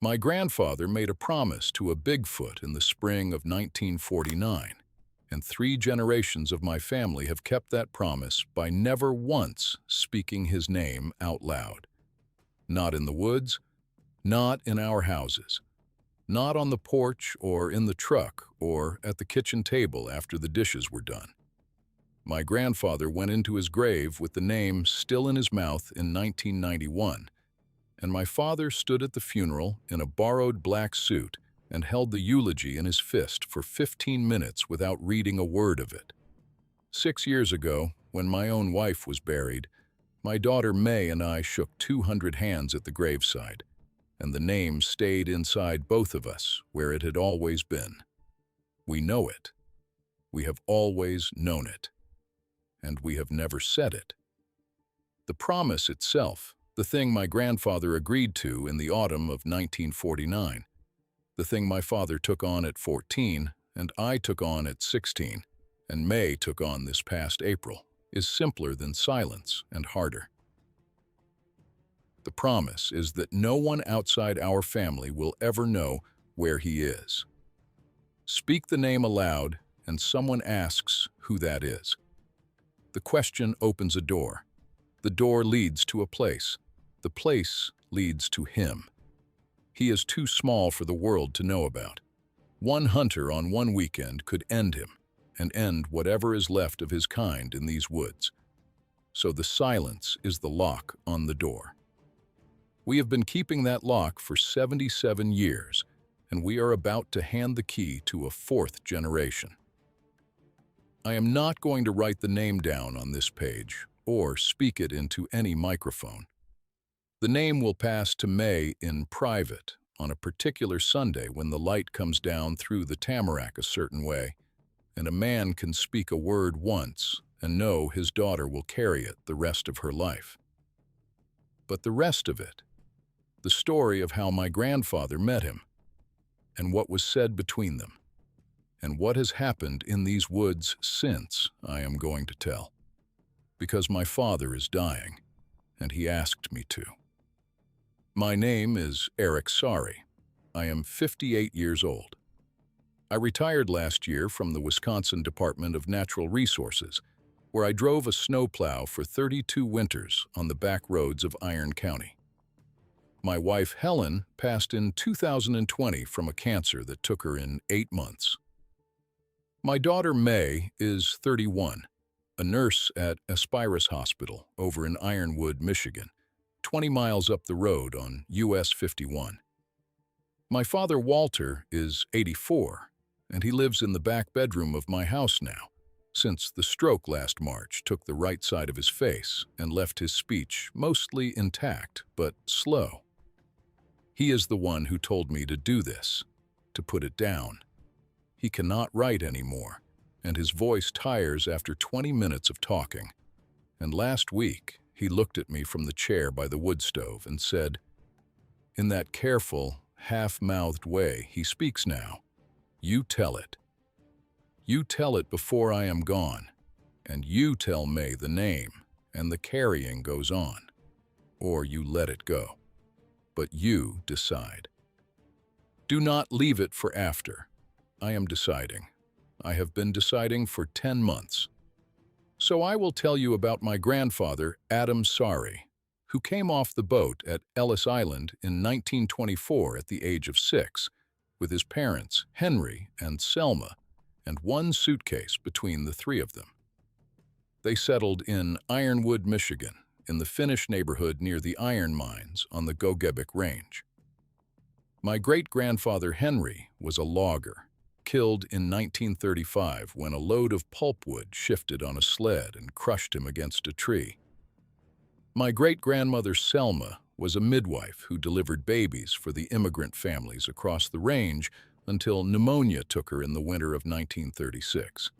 My grandfather made a promise to a Bigfoot in the spring of 1949, and 3 generations of my family have kept that promise by never once speaking his name out loud. Not in the woods, not in our houses, not on the porch or in the truck or at the kitchen table after the dishes were done. My grandfather went into his grave with the name still in his mouth in 1991, and my father stood at the funeral in a borrowed black suit and held the eulogy in his fist for 15 minutes without reading a word of it. 6 years ago, when my own wife was buried, my daughter May and I shook 200 hands at the graveside, and the name stayed inside both of us where it had always been. We know it. We have always known it. And we have never said it. The promise itself, the thing my grandfather agreed to in the autumn of 1949, the thing my father took on at 14 and I took on at 16, and May took on this past April, is simpler than silence and harder. The promise is that no one outside our family will ever know where he is. Speak the name aloud, and someone asks who that is. The question opens a door. The door leads to a place. The place leads to him. He is too small for the world to know about. One hunter on one weekend could end him, and end whatever is left of his kind in these woods. So the silence is the lock on the door. We have been keeping that lock for 77 years, and we are about to hand the key to a 4th generation. I am not going to write the name down on this page or speak it into any microphone. The name will pass to May in private on a particular Sunday when the light comes down through the tamarack a certain way, and a man can speak a word once and know his daughter will carry it the rest of her life. But the rest of it, the story of how my grandfather met him, and what was said between them, and what has happened in these woods since, I am going to tell. Because my father is dying, and he asked me to. My name is Adam Saari. I am 58 years old. I retired last year from the Wisconsin Department of Natural Resources, where I drove a snowplow for 32 winters on the back roads of Iron County. My wife Helen passed in 2020 from a cancer that took her in 8 months. My daughter May is 31, a nurse at Aspirus Hospital over in Ironwood, Michigan, 20 miles up the road on US 51. My father Walter is 84, and he lives in the back bedroom of my house now, since the stroke last March took the right side of his face and left his speech mostly intact but slow. He is the one who told me to do this, to put it down. He cannot write anymore, and his voice tires after 20 minutes of talking. And last week, he looked at me from the chair by the wood stove and said, in that careful, half-mouthed way he speaks now, "You tell it. You tell it before I am gone, and you tell May the name, and the carrying goes on. Or you let it go. But you decide. Do not leave it for after. I am deciding. I have been deciding for 10 months. So I will tell you about my grandfather, Adam Saari, who came off the boat at Ellis Island in 1924 at the age of 6, with his parents, Henry and Selma, and one suitcase between the 3 of them. They settled in Ironwood, Michigan, in the Finnish neighborhood near the iron mines on the Gogebic Range. My great-grandfather Henry was a logger, killed in 1935 when a load of pulpwood shifted on a sled and crushed him against a tree. My great-grandmother Selma was a midwife who delivered babies for the immigrant families across the range until pneumonia took her in the winter of 1936.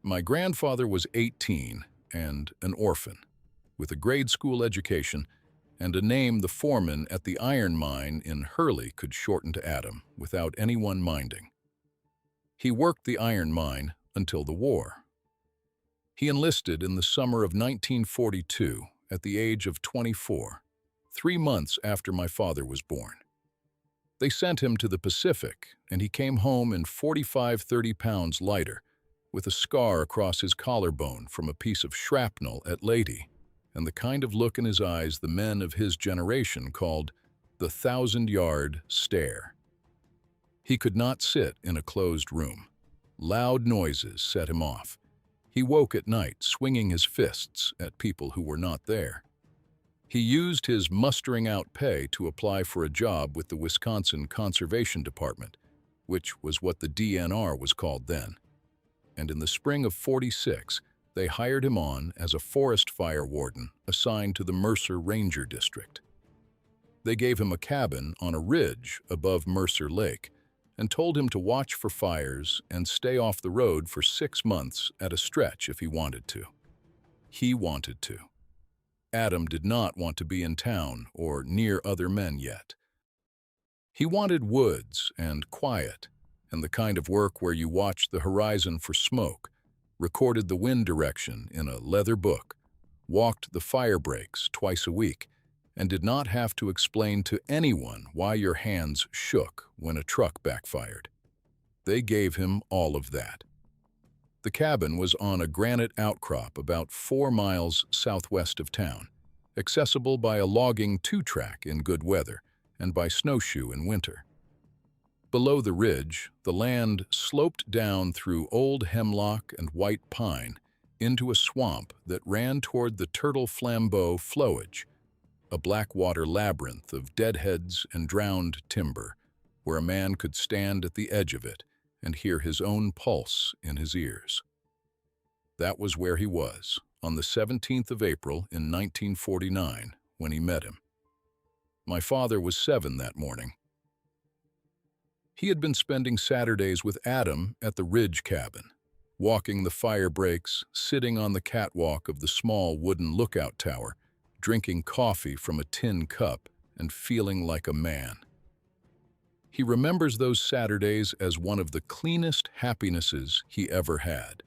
My grandfather was 18 and an orphan, with a grade school education and a name the foreman at the iron mine in Hurley could shorten to Adam without anyone minding. He worked the iron mine until the war. He enlisted in the summer of 1942 at the age of 24, 3 months after my father was born. They sent him to the Pacific, and he came home in 45–30 pounds lighter, with a scar across his collarbone from a piece of shrapnel at Leyte, and the kind of look in his eyes the men of his generation called the 1,000-yard stare. He could not sit in a closed room. Loud noises set him off. He woke at night swinging his fists at people who were not there. He used his mustering out pay to apply for a job with the Wisconsin Conservation Department, which was what the DNR was called then. And in the spring of '46, they hired him on as a forest fire warden assigned to the Mercer Ranger District. They gave him a cabin on a ridge above Mercer Lake and told him to watch for fires and stay off the road for 6 months at a stretch if he wanted to. He wanted to. Adam did not want to be in town or near other men yet. He wanted woods and quiet, and the kind of work where you watched the horizon for smoke, recorded the wind direction in a leather book, walked the fire breaks twice a week, and did not have to explain to anyone why your hands shook when a truck backfired. They gave him all of that. The cabin was on a granite outcrop about 4 miles southwest of town, accessible by a logging 2-track in good weather and by snowshoe in winter. Below the ridge, the land sloped down through old hemlock and white pine into a swamp that ran toward the Turtle Flambeau flowage, a blackwater labyrinth of deadheads and drowned timber, where a man could stand at the edge of it and hear his own pulse in his ears. That was where he was, on the 17th of April in 1949, when he met him. My father was 7 that morning. He had been spending Saturdays with Adam at the Ridge cabin, walking the fire breaks, sitting on the catwalk of the small wooden lookout tower, drinking coffee from a tin cup and feeling like a man. He remembers those Saturdays as one of the cleanest happinesses he ever had.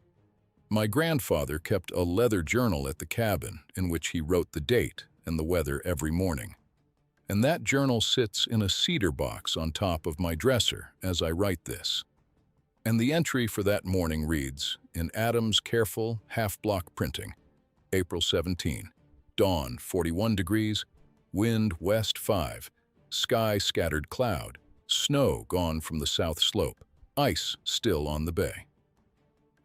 My grandfather kept a leather journal at the cabin in which he wrote the date and the weather every morning. And that journal sits in a cedar box on top of my dresser as I write this. And the entry for that morning reads, in Adam's careful half-block printing, April 17, dawn 41 degrees, wind west 5, sky scattered cloud, snow gone from the south slope, ice still on the bay.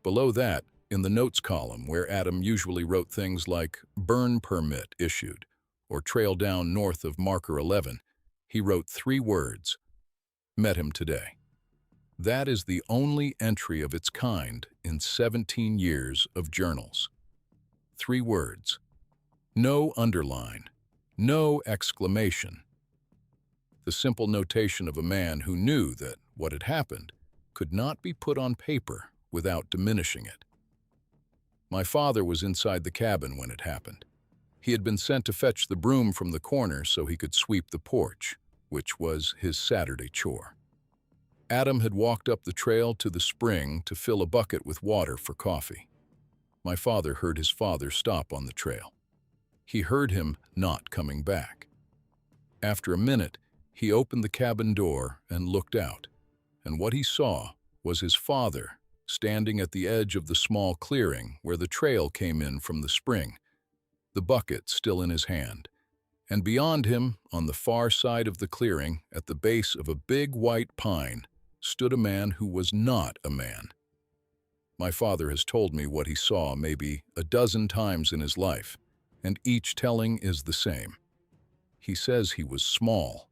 Below that, in the notes column where Adam usually wrote things like burn permit issued or trail down north of marker 11, he wrote 3 words, met him today. That is the only entry of its kind in 17 years of journals. 3 words. No underline, no exclamation. The simple notation of a man who knew that what had happened could not be put on paper without diminishing it. My father was inside the cabin when it happened. He had been sent to fetch the broom from the corner so he could sweep the porch, which was his Saturday chore. Adam had walked up the trail to the spring to fill a bucket with water for coffee. My father heard his father stop on the trail. He heard him not coming back. After a minute, he opened the cabin door and looked out, and what he saw was his father standing at the edge of the small clearing where the trail came in from the spring, the bucket still in his hand, and beyond him, on the far side of the clearing, at the base of a big white pine, stood a man who was not a man. My father has told me what he saw maybe a dozen times in his life, and each telling is the same. He says he was small,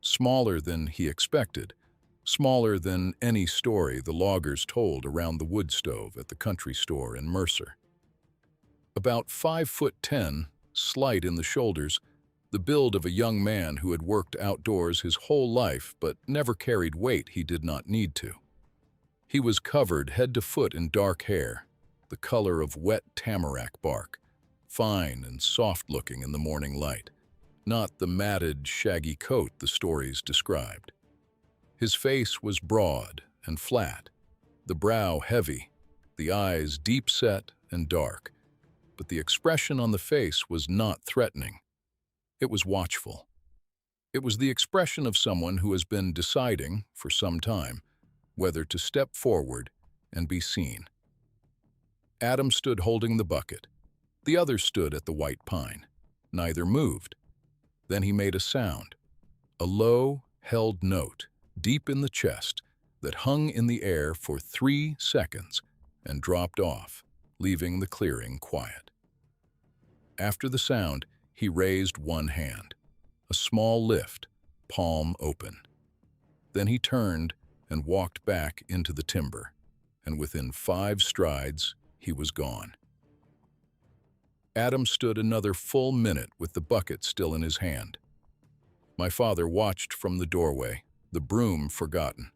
smaller than he expected, smaller than any story the loggers told around the wood stove at the country store in Mercer. About 5'10", slight in the shoulders, the build of a young man who had worked outdoors his whole life but never carried weight he did not need to. He was covered head to foot in dark hair, the color of wet tamarack bark, fine and soft-looking in the morning light, not the matted, shaggy coat the stories described. His face was broad and flat, the brow heavy, the eyes deep-set and dark, but the expression on the face was not threatening. It was watchful. It was the expression of someone who has been deciding, for some time, whether to step forward and be seen. Adam stood holding the bucket. The other stood at the white pine. Neither moved. Then he made a sound, a low, held note, deep in the chest, that hung in the air for 3 seconds and dropped off, leaving the clearing quiet. After the sound, he raised one hand, a small lift, palm open. Then he turned and walked back into the timber, and within 5 strides, he was gone. Adam stood another full minute with the bucket still in his hand. My father watched from the doorway, the broom forgotten.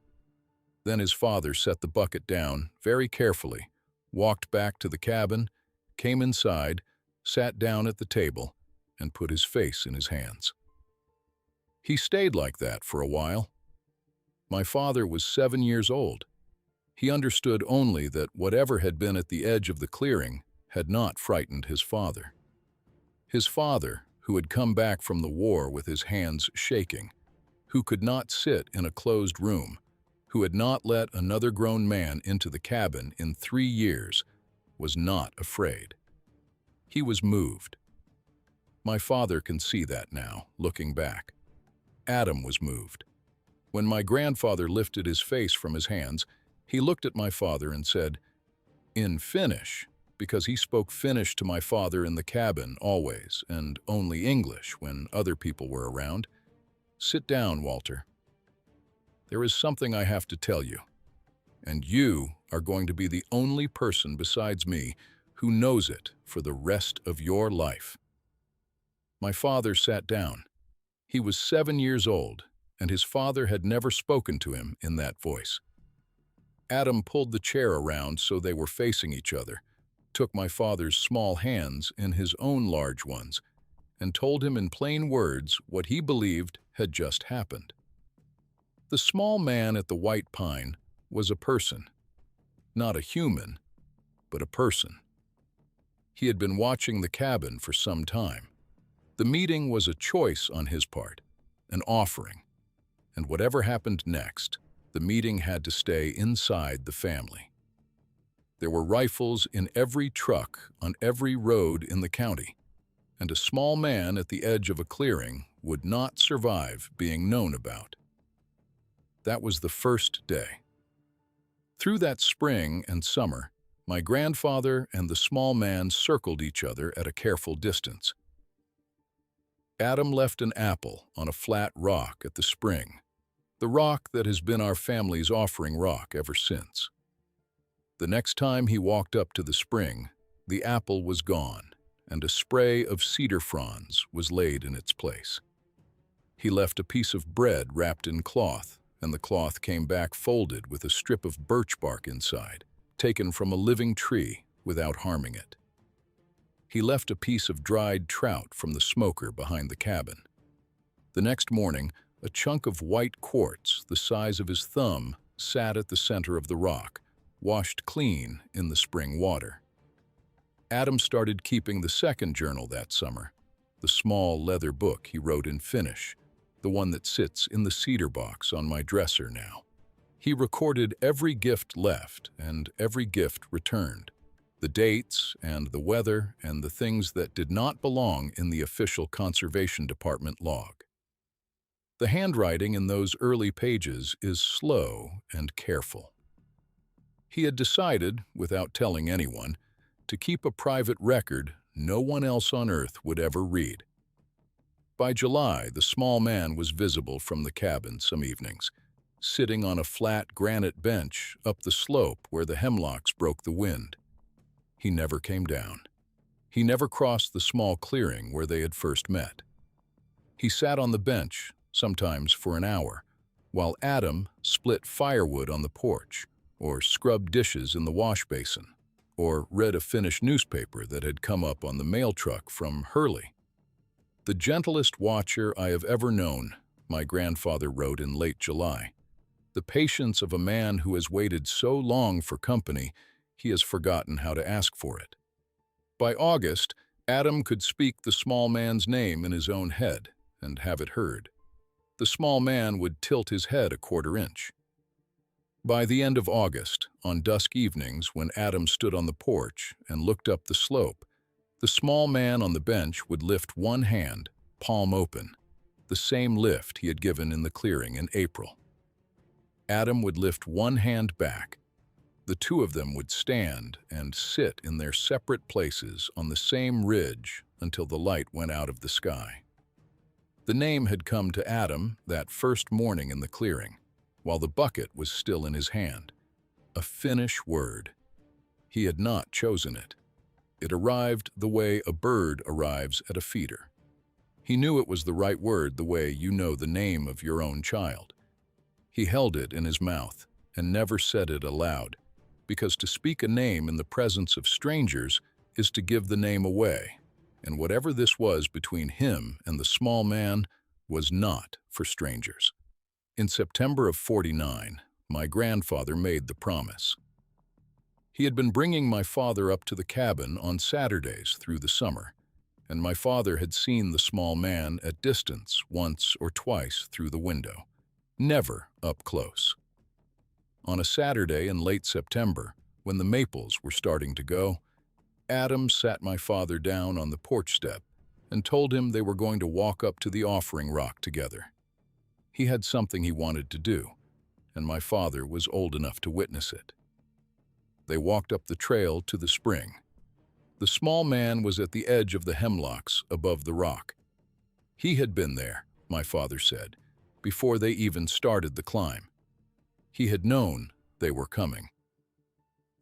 Then his father set the bucket down very carefully, walked back to the cabin, came inside, sat down at the table, and put his face in his hands. He stayed like that for a while. My father was 7 years old. He understood only that whatever had been at the edge of the clearing had not frightened his father. His father, who had come back from the war with his hands shaking, who could not sit in a closed room, who had not let another grown man into the cabin in 3 years, was not afraid. He was moved. My father can see that now, looking back. Adam was moved. When my grandfather lifted his face from his hands, he looked at my father and said, in Finnish, because he spoke Finnish to my father in the cabin always, and only English when other people were around, "Sit down, Walter. There is something I have to tell you, and you are going to be the only person besides me who knows it for the rest of your life." My father sat down. He was 7 years old, and his father had never spoken to him in that voice. Adam pulled the chair around so they were facing each other, took my father's small hands in his own large ones, and told him in plain words what he believed had just happened. The small man at the white pine was a person. Not a human, but a person. He had been watching the cabin for some time. The meeting was a choice on his part, an offering. And whatever happened next, the meeting had to stay inside the family. There were rifles in every truck on every road in the county, and a small man at the edge of a clearing would not survive being known about. That was the first day. Through that spring and summer, my grandfather and the small man circled each other at a careful distance. Adam left an apple on a flat rock at the spring, the rock that has been our family's offering rock ever since. The next time he walked up to the spring, the apple was gone, and a spray of cedar fronds was laid in its place. He left a piece of bread wrapped in cloth, and the cloth came back folded with a strip of birch bark inside, taken from a living tree without harming it. He left a piece of dried trout from the smoker behind the cabin. The next morning, a chunk of white quartz the size of his thumb sat at the center of the rock, washed clean in the spring water. Adam started keeping the second journal that summer, the small leather book he wrote in Finnish, the one that sits in the cedar box on my dresser now. He recorded every gift left and every gift returned, the dates and the weather and the things that did not belong in the official Conservation Department log. The handwriting in those early pages is slow and careful. He had decided, without telling anyone, to keep a private record no one else on Earth would ever read. By July, the small man was visible from the cabin some evenings, sitting on a flat granite bench up the slope where the hemlocks broke the wind. He never came down. He never crossed the small clearing where they had first met. He sat on the bench, sometimes for an hour, while Adam split firewood on the porch, or scrubbed dishes in the wash basin, or read a Finnish newspaper that had come up on the mail truck from Hurley. The gentlest watcher I have ever known, my grandfather wrote in late July. The patience of a man who has waited so long for company, he has forgotten how to ask for it. By August, Adam could speak the small man's name in his own head and have it heard. the small man would tilt his head a quarter inch. By the end of August, on dusk evenings when Adam stood on the porch and looked up the slope, the small man on the bench would lift one hand, palm open, the same lift he had given in the clearing in April. Adam would lift one hand back. The two of them would stand and sit in their separate places on the same ridge until the light went out of the sky. The name had come to Adam that first morning in the clearing, while the bucket was still in his hand. A Finnish word. He had not chosen it. It arrived the way a bird arrives at a feeder. He knew it was the right word the way you know the name of your own child. He held it in his mouth and never said it aloud, because to speak a name in the presence of strangers is to give the name away, and whatever this was between him and the small man was not for strangers. In September of '49, my grandfather made the promise. He had been bringing my father up to the cabin on Saturdays through the summer, and my father had seen the small man at distance once or twice through the window, never up close. On a Saturday in late September, when the maples were starting to go, Adam sat my father down on the porch step and told him they were going to walk up to the offering rock together. He had something he wanted to do, and my father was old enough to witness it. They walked up the trail to the spring. The small man was at the edge of the hemlocks above the rock. He had been there, my father said, before they even started the climb. He had known they were coming.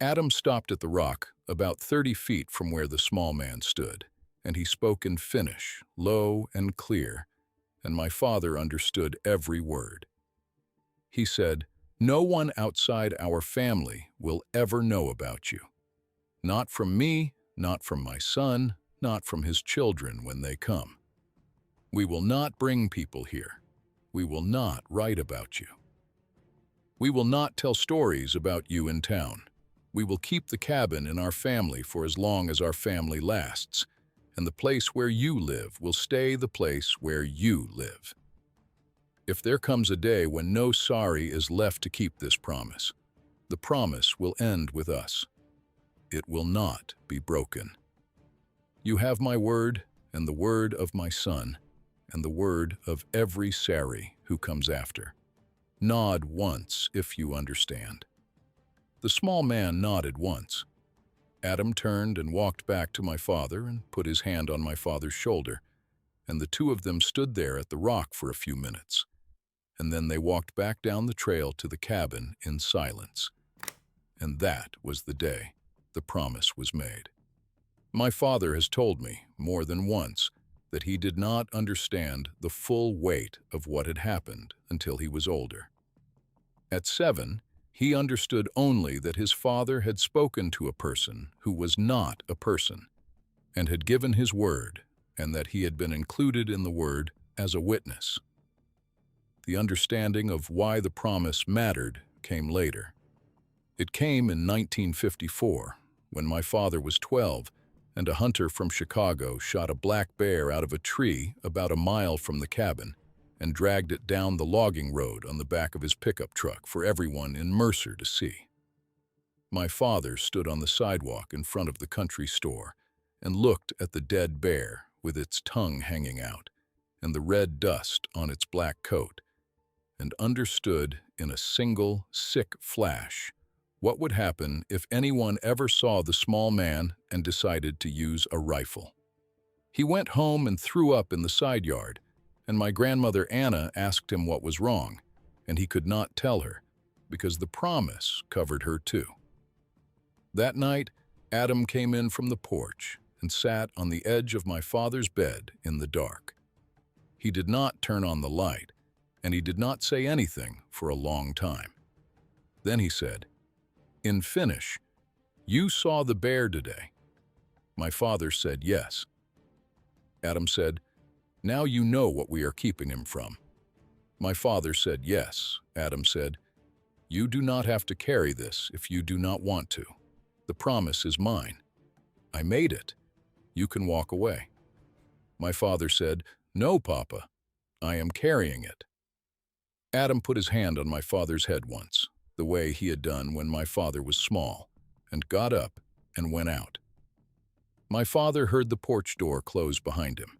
Adam stopped at the rock about 30 feet from where the small man stood, and he spoke in Finnish, low and clear, and my father understood every word. He said, "No one outside our family will ever know about you. Not from me, not from my son, not from his children when they come. We will not bring people here. We will not write about you. We will not tell stories about you in town. We will keep the cabin in our family for as long as our family lasts, and the place where you live will stay the place where you live. If there comes a day when no Saari is left to keep this promise, the promise will end with us. It will not be broken. You have my word, and the word of my son, and the word of every Saari who comes after. Nod once if you understand." The small man nodded once. Adam turned and walked back to my father and put his hand on my father's shoulder, and the two of them stood there at the rock for a few minutes, and then they walked back down the trail to the cabin in silence. And that was the day the promise was made. My father has told me more than once that he did not understand the full weight of what had happened until he was older. At 7, he understood only that his father had spoken to a person who was not a person, and had given his word, and that he had been included in the word as a witness. The understanding of why the promise mattered came later. It came in 1954, when my father was 12, and a hunter from Chicago shot a black bear out of a tree about a mile from the cabin and dragged it down the logging road on the back of his pickup truck for everyone in Mercer to see. My father stood on the sidewalk in front of the country store and looked at the dead bear with its tongue hanging out and the red dust on its black coat, and understood in a single, sick flash what would happen if anyone ever saw the small man and decided to use a rifle. He went home and threw up in the side yard, and my grandmother Anna asked him what was wrong, and he could not tell her, because the promise covered her too. That night, Adam came in from the porch and sat on the edge of my father's bed in the dark. He did not turn on the light, and he did not say anything for a long time. Then he said, in Finnish, "You saw the bear today." My father said yes. Adam said, "Now you know what we are keeping him from." My father said yes. Adam said, "You do not have to carry this if you do not want to. The promise is mine. I made it. You can walk away." My father said, "No, Papa, I am carrying it. Adam put his hand on my father's head once, the way he had done when my father was small, and got up and went out. My father heard the porch door close behind him.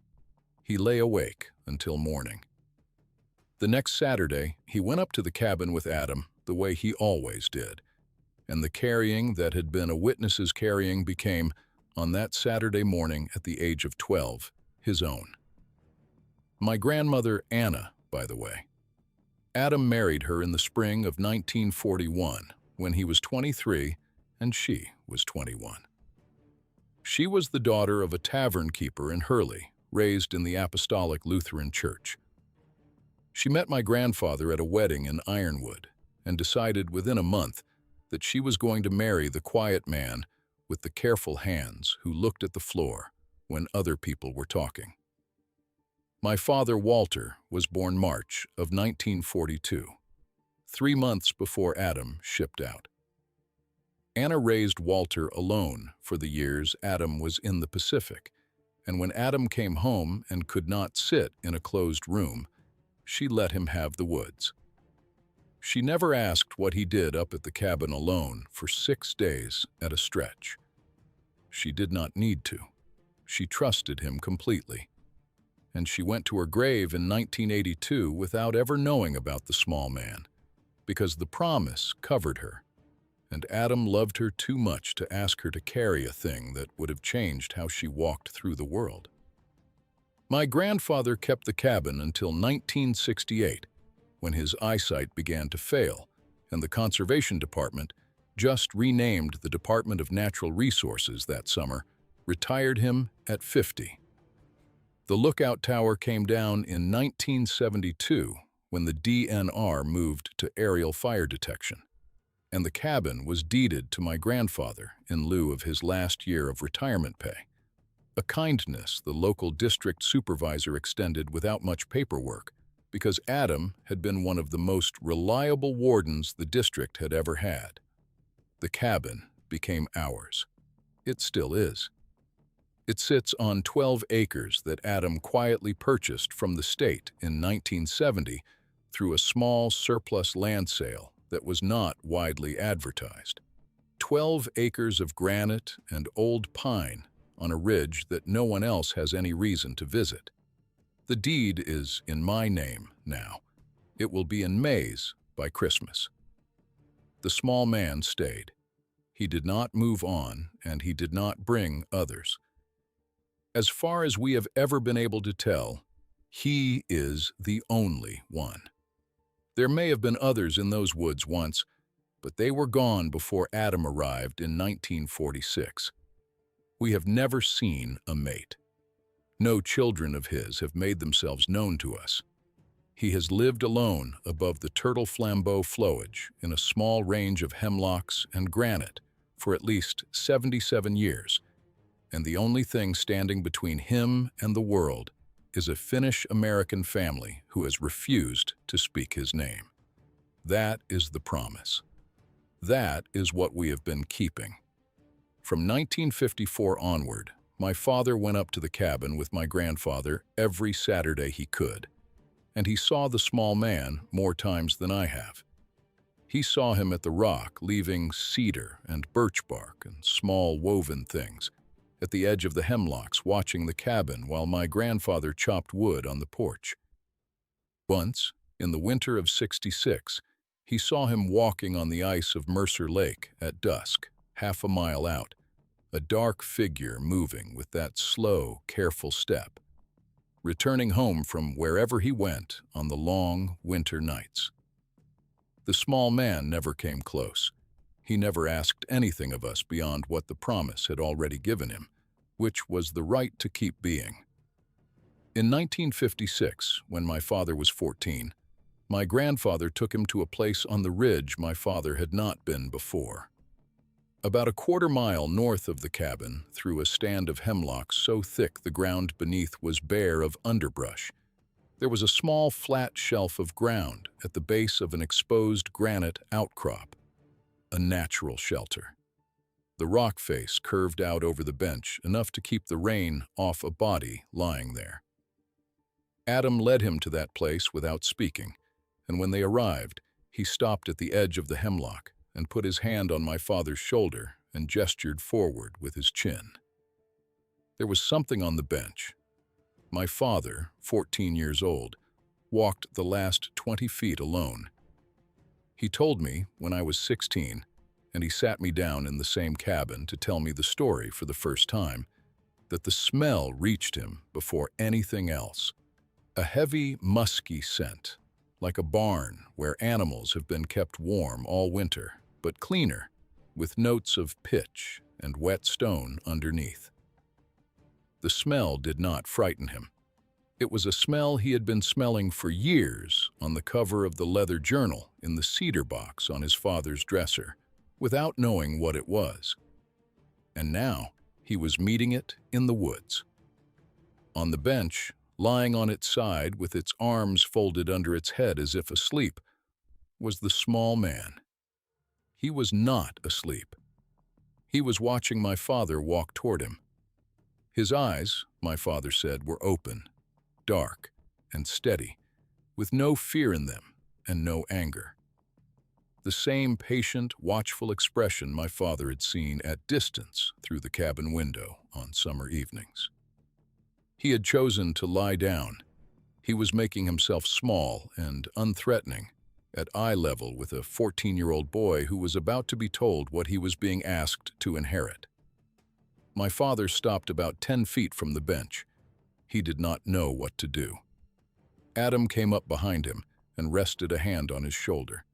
He lay awake until morning. The next Saturday, he went up to the cabin with Adam the way he always did, and the carrying that had been a witness's carrying became, on that Saturday morning at the age of 12, his own. My grandmother, Anna, by the way. Adam married her in the spring of 1941, when he was 23 and she was 21. She was the daughter of a tavern keeper in Hurley, raised in the Apostolic Lutheran Church. She met my grandfather at a wedding in Ironwood and decided within a month that she was going to marry the quiet man with the careful hands who looked at the floor when other people were talking. My father, Walter, was born March of 1942, 3 months before Adam shipped out. Anna raised Walter alone for the years Adam was in the Pacific, and when Adam came home and could not sit in a closed room, she let him have the woods. She never asked what he did up at the cabin alone for 6 days at a stretch. She did not need to. She trusted him completely. And she went to her grave in 1982 without ever knowing about the small man, because the promise covered her, and Adam loved her too much to ask her to carry a thing that would have changed how she walked through the world. My grandfather kept the cabin until 1968, when his eyesight began to fail, and the Conservation Department, just renamed the Department of Natural Resources that summer, retired him at 50. The lookout tower came down in 1972 when the DNR moved to aerial fire detection, and the cabin was deeded to my grandfather in lieu of his last year of retirement pay, a kindness the local district supervisor extended without much paperwork because Adam had been one of the most reliable wardens the district had ever had. The cabin became ours. It still is. It sits on 12 acres that Adam quietly purchased from the state in 1970 through a small surplus land sale that was not widely advertised. 12 acres of granite and old pine on a ridge that no one else has any reason to visit. The deed is in my name now. It will be in May's by Christmas. The small man stayed. He did not move on, and he did not bring others. As far as we have ever been able to tell, he is the only one. There may have been others in those woods once, but they were gone before Adam arrived in 1946. We have never seen a mate. No children of his have made themselves known to us. He has lived alone above the turtle flambeau flowage in a small range of hemlocks and granite for at least 77 years, and the only thing standing between him and the world is a Finnish American family who has refused to speak his name. That is the promise. That is what we have been keeping. From 1954 onward, my father went up to the cabin with my grandfather every Saturday he could, and he saw the small man more times than I have. He saw him at the rock leaving cedar and birch bark and small woven things, at the edge of the hemlocks watching the cabin while my grandfather chopped wood on the porch. Once, in the winter of '66, he saw him walking on the ice of Mercer Lake at dusk, half a mile out, a dark figure moving with that slow, careful step, returning home from wherever he went on the long winter nights. The small man never came close. He never asked anything of us beyond what the promise had already given him, which was the right to keep being. In 1956, when my father was 14, my grandfather took him to a place on the ridge my father had not been before. About a quarter-mile north of the cabin, through a stand of hemlocks so thick the ground beneath was bare of underbrush, there was a small flat shelf of ground at the base of an exposed granite outcrop, a natural shelter. The rock face curved out over the bench enough to keep the rain off a body lying there. Adam led him to that place without speaking, and when they arrived, he stopped at the edge of the hemlock and put his hand on my father's shoulder and gestured forward with his chin. There was something on the bench. My father, 14 years old, walked the last 20 feet alone. He told me when I was 16, and he sat me down in the same cabin to tell me the story for the first time, that the smell reached him before anything else. A heavy, musky scent, like a barn where animals have been kept warm all winter, but cleaner, with notes of pitch and wet stone underneath. The smell did not frighten him. It was a smell he had been smelling for years on the cover of the leather journal in the cedar box on his father's dresser, without knowing what it was. And now he was meeting it in the woods. On the bench, lying on its side with its arms folded under its head as if asleep, was the small man. He was not asleep. He was watching my father walk toward him. His eyes, my father said, were open, dark, and steady, with no fear in them and no anger. The same patient, watchful expression my father had seen at distance through the cabin window on summer evenings. He had chosen to lie down. He was making himself small and unthreatening, at eye level with a 14-year-old boy who was about to be told what he was being asked to inherit. My father stopped about 10 feet from the bench. He did not know what to do. Adam came up behind him and rested a hand on his shoulder.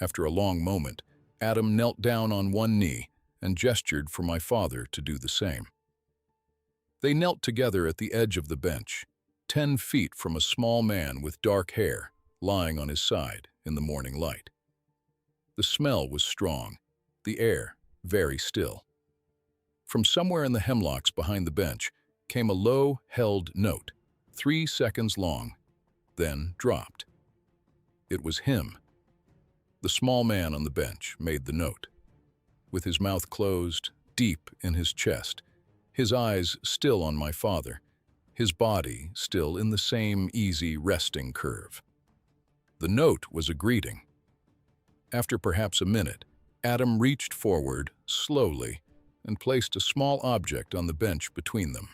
After a long moment, Adam knelt down on one knee and gestured for my father to do the same. They knelt together at the edge of the bench, 10 feet from a small man with dark hair lying on his side in the morning light. The smell was strong, the air very still. From somewhere in the hemlocks behind the bench came a low, held note, 3 seconds long, then dropped. It was him. The small man on the bench made the note. With his mouth closed, deep in his chest, his eyes still on my father, his body still in the same easy resting curve. The note was a greeting. After perhaps a minute, Adam reached forward, slowly, and placed a small object on the bench between them.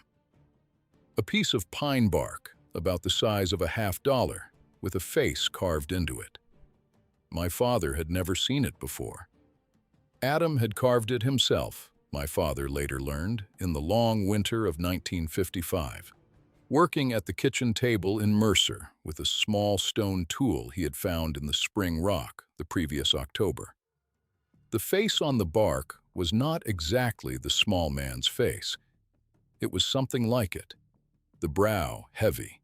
A piece of pine bark, about the size of a $50, with a face carved into it. My father had never seen it before. Adam had carved it himself, my father later learned, in the long winter of 1955, working at the kitchen table in Mercer with a small stone tool he had found in the spring rock the previous October. The face on the bark was not exactly the small man's face. It was something like it. The brow heavy,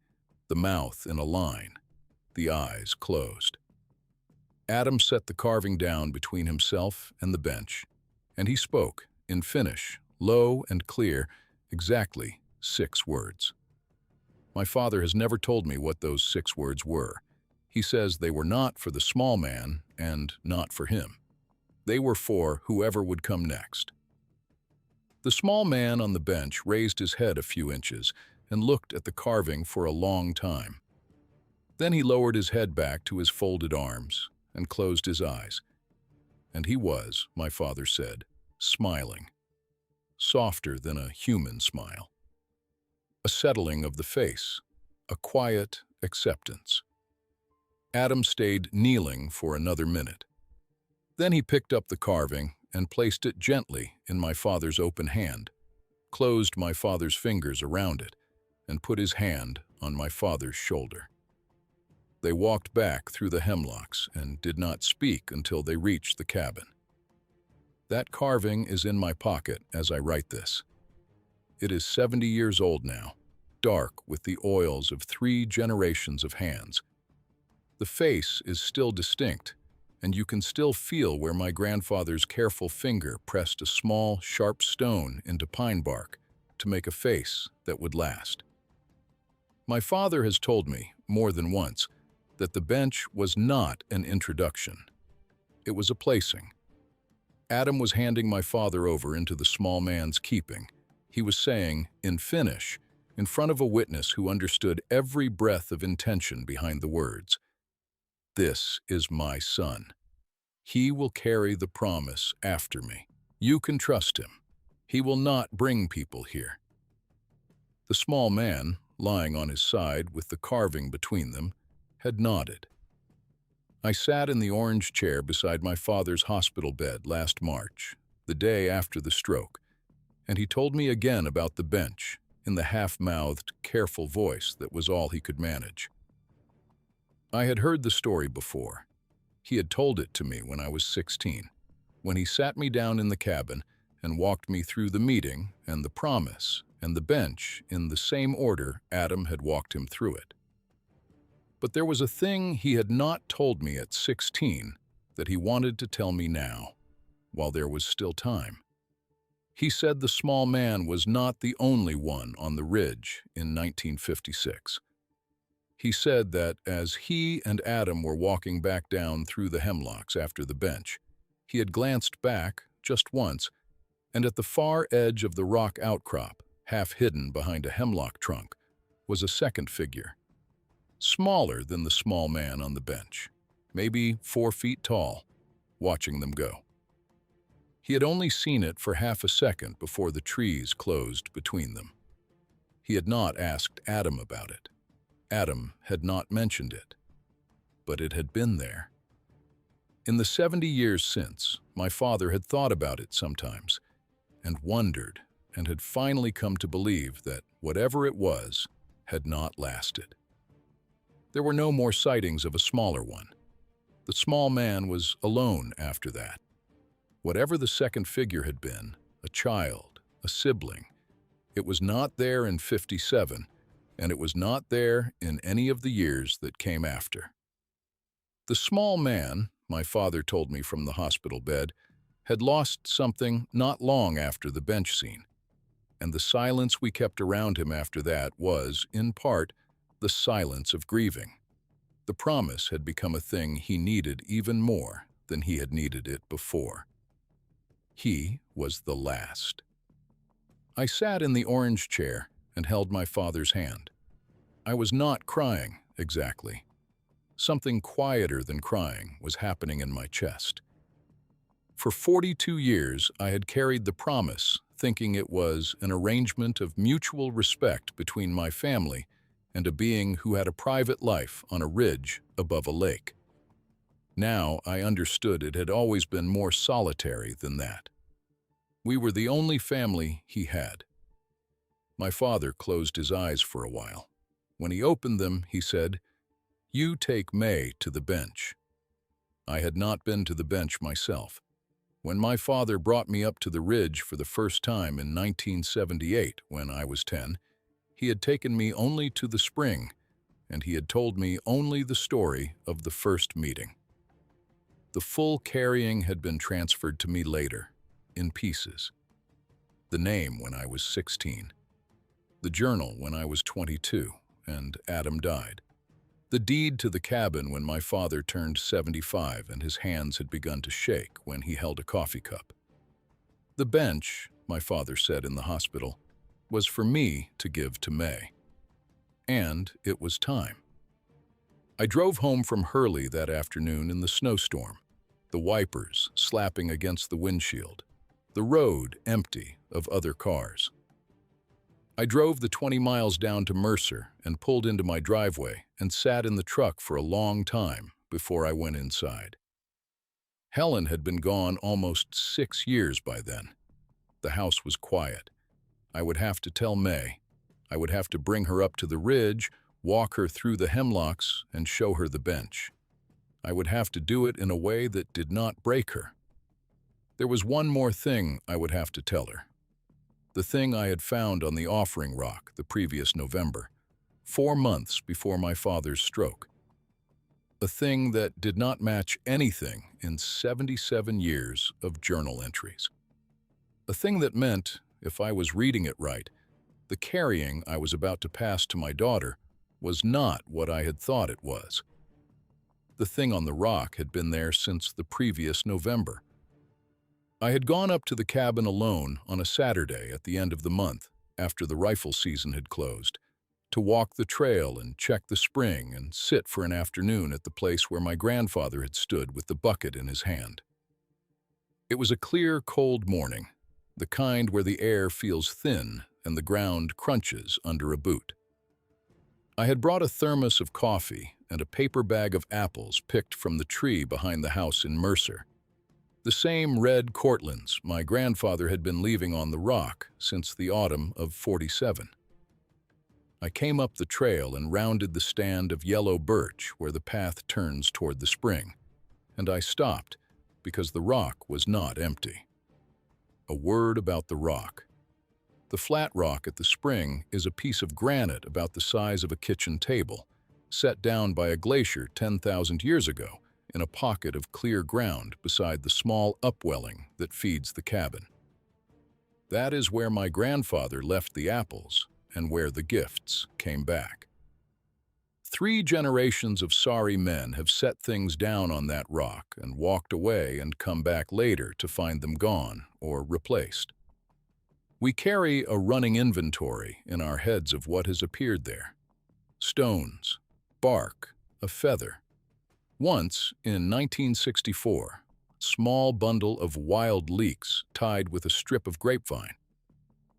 the mouth in a line, the eyes closed. Adam set the carving down between himself and the bench, and he spoke, in Finnish, low and clear, exactly 6 words. My father has never told me what those 6 words were. He says they were not for the small man and not for him. They were for whoever would come next. The small man on the bench raised his head a few inches and looked at the carving for a long time. Then he lowered his head back to his folded arms and closed his eyes. And he was, my father said, smiling, softer than a human smile. A settling of the face, a quiet acceptance. Adam stayed kneeling for another minute. Then he picked up the carving and placed it gently in my father's open hand, closed my father's fingers around it, and put his hand on my father's shoulder. They walked back through the hemlocks and did not speak until they reached the cabin. That carving is in my pocket as I write this. It is 70 years old now, dark with the oils of 3 generations of hands. The face is still distinct, and you can still feel where my grandfather's careful finger pressed a small, sharp stone into pine bark to make a face that would last. My father has told me, more than once, that the bench was not an introduction. It was a placing. Adam was handing my father over into the small man's keeping. He was saying, in Finnish, in front of a witness who understood every breath of intention behind the words, This is my son. He will carry the promise after me. You can trust him. He will not bring people here." The small man, lying on his side with the carving between them, had nodded. I sat in the orange chair beside my father's hospital bed last March, the day after the stroke, and he told me again about the bench, in the half-mouthed, careful voice that was all he could manage. I had heard the story before. He had told it to me when I was 16, when he sat me down in the cabin and walked me through the meeting and the promise and the bench in the same order Adam had walked him through it. But there was a thing he had not told me at 16 that he wanted to tell me now, while there was still time. He said the small man was not the only one on the ridge in 1956. He said that as he and Adam were walking back down through the hemlocks after the bench, he had glanced back just once, and at the far edge of the rock outcrop, half hidden behind a hemlock trunk, was a second figure, smaller than the small man on the bench, maybe 4 feet tall, watching them go. He had only seen it for half a second before the trees closed between them. He had not asked Adam about it. Adam had not mentioned it, but it had been there. In the 70 years since, my father had thought about it sometimes, and wondered, and had finally come to believe that whatever it was had not lasted. There were no more sightings of a smaller one. The small man was alone after that. Whatever the second figure had been, a child, a sibling, it was not there in 57, and it was not there in any of the years that came after. The small man, my father told me from the hospital bed, had lost something not long after the bench scene, and the silence we kept around him after that was, in part, the silence of grieving. The promise had become a thing he needed even more than he had needed it before. He was the last. I sat in the orange chair and held my father's hand. I was not crying, exactly. Something quieter than crying was happening in my chest. For 42 years, I had carried the promise, thinking it was an arrangement of mutual respect between my family and a being who had a private life on a ridge above a lake. Now I understood it had always been more solitary than that. We were the only family he had. My father closed his eyes for a while. When he opened them, he said, "You take May to the bench." I had not been to the bench myself. When my father brought me up to the ridge for the first time in 1978, when I was 10, he had taken me only to the spring, and he had told me only the story of the first meeting. The full carrying had been transferred to me later, in pieces. The name when I was 16. The journal when I was 22, and Adam died. The deed to the cabin when my father turned 75 and his hands had begun to shake when he held a coffee cup. The bench, my father said in the hospital, was for me to give to May. And it was time. I drove home from Hurley that afternoon in the snowstorm, the wipers slapping against the windshield, the road empty of other cars. I drove the 20 miles down to Mercer and pulled into my driveway and sat in the truck for a long time before I went inside. Helen had been gone almost 6 years by then. The house was quiet. I would have to tell May. I would have to bring her up to the ridge, walk her through the hemlocks, and show her the bench. I would have to do it in a way that did not break her. There was one more thing I would have to tell her. The thing I had found on the offering rock the previous November, 4 months before my father's stroke. A thing that did not match anything in 77 years of journal entries. A thing that meant, if I was reading it right, the carrying I was about to pass to my daughter was not what I had thought it was. The thing on the rock had been there since the previous November. I had gone up to the cabin alone on a Saturday at the end of the month, after the rifle season had closed, to walk the trail and check the spring and sit for an afternoon at the place where my grandfather had stood with the bucket in his hand. It was a clear, cold morning, the kind where the air feels thin and the ground crunches under a boot. I had brought a thermos of coffee and a paper bag of apples picked from the tree behind the house in Mercer. The same red Cortlands my grandfather had been leaving on the rock since the autumn of '47. I came up the trail and rounded the stand of yellow birch where the path turns toward the spring, and I stopped because the rock was not empty. A word about the rock. The flat rock at the spring is a piece of granite about the size of a kitchen table, set down by a glacier 10,000 years ago in a pocket of clear ground beside the small upwelling that feeds the cabin. That is where my grandfather left the apples and where the gifts came back. 3 generations of Saari men have set things down on that rock and walked away and come back later to find them gone or replaced. We carry a running inventory in our heads of what has appeared there. Stones, bark, a feather. Once, in 1964, a small bundle of wild leeks tied with a strip of grapevine.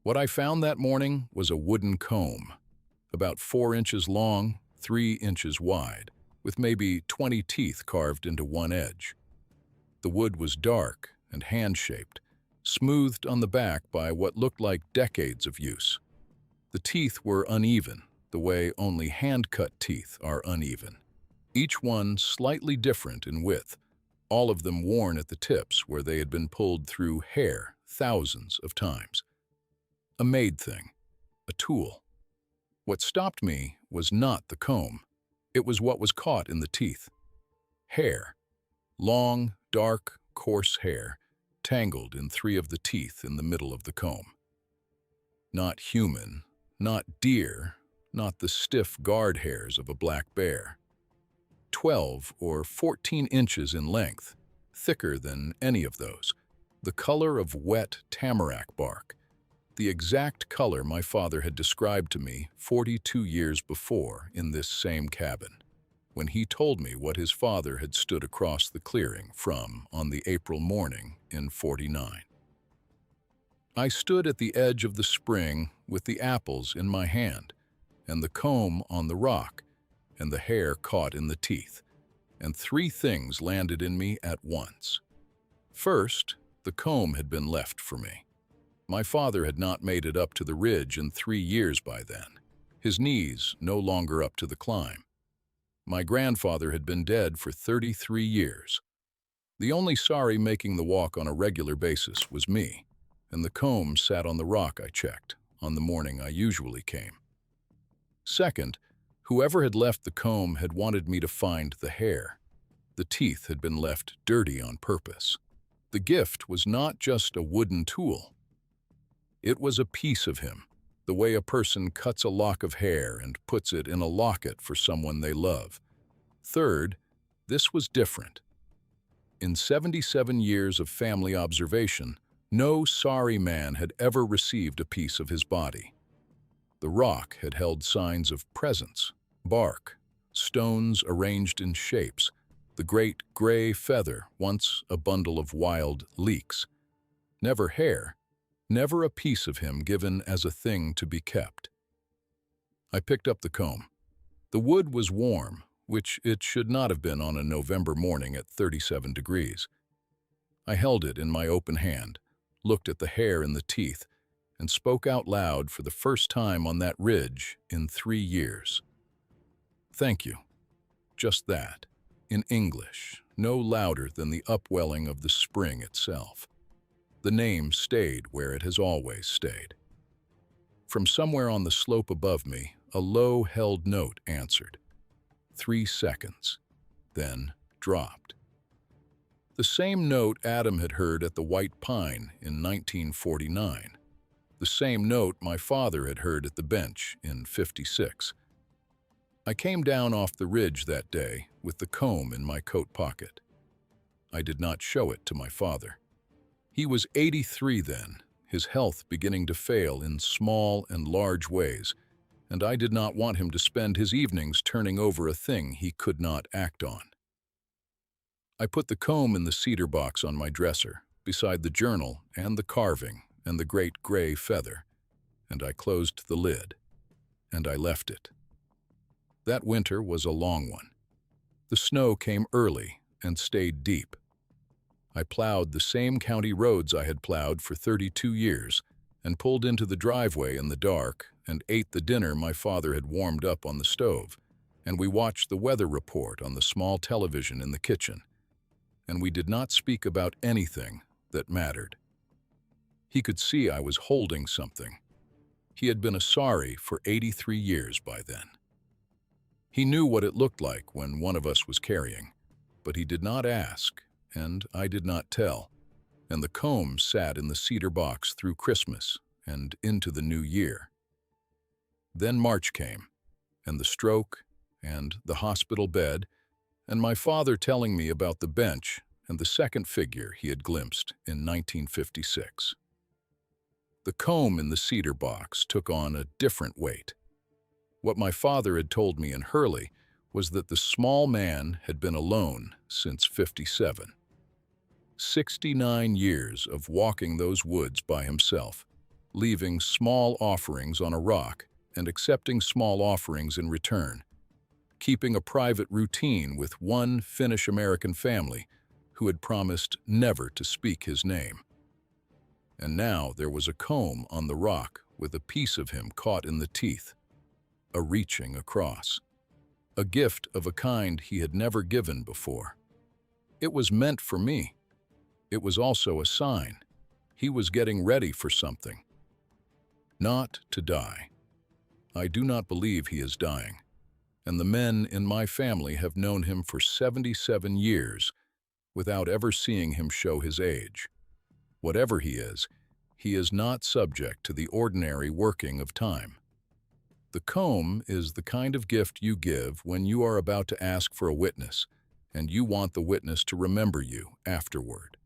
What I found that morning was a wooden comb, about 4 inches long, 3 inches wide, with maybe 20 teeth carved into one edge. The wood was dark and hand-shaped, smoothed on the back by what looked like decades of use. The teeth were uneven, the way only hand-cut teeth are uneven. Each one slightly different in width, all of them worn at the tips where they had been pulled through hair thousands of times. A made thing, a tool. What stopped me was not the comb. It was what was caught in the teeth. Hair. Long, dark, coarse hair, tangled in 3 of the teeth in the middle of the comb. Not human, not deer, not the stiff guard hairs of a black bear. 12 or 14 inches in length, thicker than any of those, the color of wet tamarack bark, the exact color my father had described to me 42 years before in this same cabin, when he told me what his father had stood across the clearing from on the April morning in '49. I stood at the edge of the spring with the apples in my hand, and the comb on the rock, and the hair caught in the teeth, and 3 things landed in me at once. First, the comb had been left for me. My father had not made it up to the ridge in 3 years by then, his knees no longer up to the climb. My grandfather had been dead for 33 years. The only Saari making the walk on a regular basis was me, and the comb sat on the rock I checked on the morning I usually came. Second, whoever had left the comb had wanted me to find the hair. The teeth had been left dirty on purpose. The gift was not just a wooden tool. It was a piece of him, the way a person cuts a lock of hair and puts it in a locket for someone they love. Third, this was different. In 77 years of family observation, no Saari man had ever received a piece of his body. The rock had held signs of presence, bark, stones arranged in shapes, the great gray feather, once a bundle of wild leeks. Never hair, never a piece of him given as a thing to be kept. I picked up the comb. The wood was warm, which it should not have been on a November morning at 37 degrees. I held it in my open hand, looked at the hair in the teeth, and spoke out loud for the first time on that ridge in 3 years. Thank you. Just that, in English, no louder than the upwelling of the spring itself. The name stayed where it has always stayed. From somewhere on the slope above me, a low-held note answered. 3 seconds, then dropped. The same note Adam had heard at the White Pine in 1949. The same note my father had heard at the bench in '56. I came down off the ridge that day with the comb in my coat pocket. I did not show it to my father. He was 83 then, his health beginning to fail in small and large ways, and I did not want him to spend his evenings turning over a thing he could not act on. I put the comb in the cedar box on my dresser, beside the journal and the carving and the great gray feather, and I closed the lid, and I left it. That winter was a long one. The snow came early and stayed deep. I plowed the same county roads I had plowed for 32 years and pulled into the driveway in the dark and ate the dinner my father had warmed up on the stove, and we watched the weather report on the small television in the kitchen, and we did not speak about anything that mattered. He could see I was holding something. He had been a Saari for 83 years by then. He knew what it looked like when one of us was carrying, but he did not ask, and I did not tell, and the comb sat in the cedar box through Christmas and into the new year. Then March came, and the stroke, and the hospital bed, and my father telling me about the bench and the second figure he had glimpsed in 1956. The comb in the cedar box took on a different weight. What my father had told me in Hurley was that the small man had been alone since '57. 69 years of walking those woods by himself, leaving small offerings on a rock and accepting small offerings in return, keeping a private routine with one Finnish American family who had promised never to speak his name. And now there was a comb on the rock with a piece of him caught in the teeth, a reaching across, a gift of a kind he had never given before. It was meant for me. It was also a sign. He was getting ready for something. Not to die. I do not believe he is dying, and the men in my family have known him for 77 years without ever seeing him show his age. Whatever he is not subject to the ordinary working of time. The comb is the kind of gift you give when you are about to ask for a witness, and you want the witness to remember you afterward.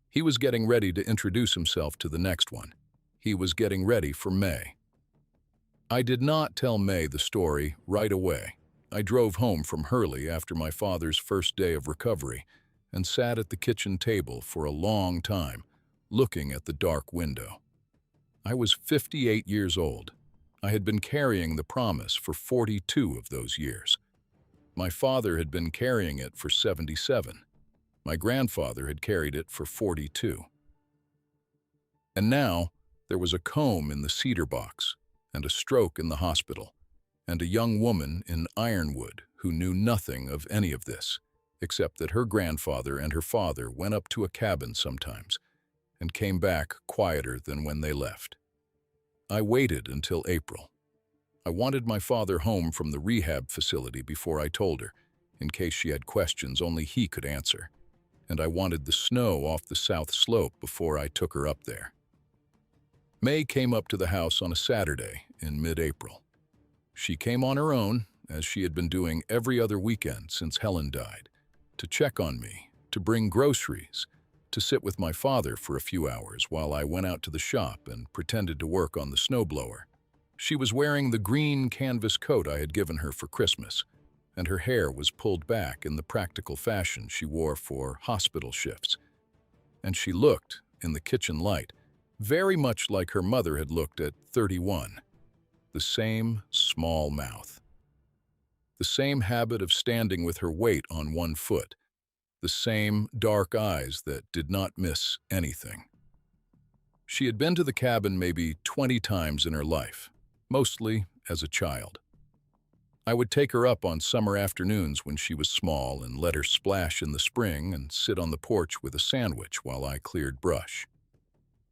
He was getting ready to introduce himself to the next one. He was getting ready for May. I did not tell May the story right away. I drove home from Hurley after my father's first day of recovery and sat at the kitchen table for a long time, looking at the dark window. I was 58 years old. I had been carrying the promise for 42 of those years. My father had been carrying it for 77. My grandfather had carried it for 42. And now there was a comb in the cedar box, and a stroke in the hospital, and a young woman in Ironwood who knew nothing of any of this, except that her grandfather and her father went up to a cabin sometimes and came back quieter than when they left. I waited until April. I wanted my father home from the rehab facility before I told her, in case she had questions only he could answer, and I wanted the snow off the south slope before I took her up there. May came up to the house on a Saturday in mid-April. She came on her own, as she had been doing every other weekend since Helen died, to check on me, to bring groceries, to sit with my father for a few hours while I went out to the shop and pretended to work on the snowblower. She was wearing the green canvas coat I had given her for Christmas, and her hair was pulled back in the practical fashion she wore for hospital shifts. And she looked, in the kitchen light, very much like her mother had looked at 31. The same small mouth. The same habit of standing with her weight on one foot. The same dark eyes that did not miss anything. She had been to the cabin maybe 20 times in her life, mostly as a child. I would take her up on summer afternoons when she was small and let her splash in the spring and sit on the porch with a sandwich while I cleared brush.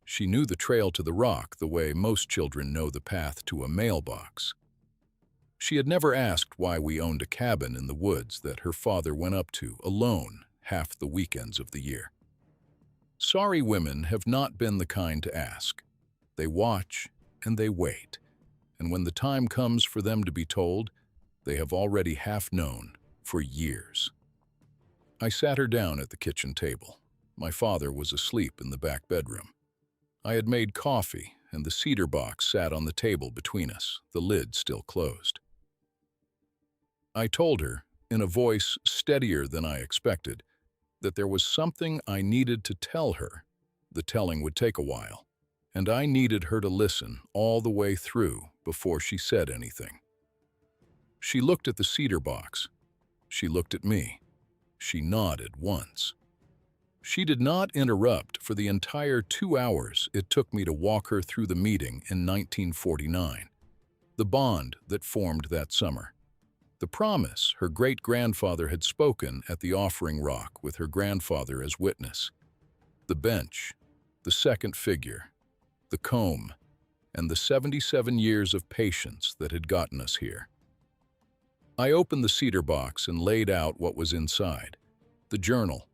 She knew the trail to the rock the way most children know the path to a mailbox. She had never asked why we owned a cabin in the woods that her father went up to alone half the weekends of the year. Saari women have not been the kind to ask. They watch and they wait, and when the time comes for them to be told, they have already half known for years. I sat her down at the kitchen table. My father was asleep in the back bedroom. I had made coffee and the cedar box sat on the table between us, the lid still closed. I told her, in a voice steadier than I expected, that there was something I needed to tell her. The telling would take a while, and I needed her to listen all the way through before she said anything. She looked at the cedar box. She looked at me. She nodded once. She did not interrupt for the entire 2 hours it took me to walk her through the meeting in 1949, the bond that formed that summer, the promise her great-grandfather had spoken at the offering rock with her grandfather as witness, the bench, the second figure, the comb, and the 77 years of patience that had gotten us here. I opened the cedar box and laid out what was inside: the journal,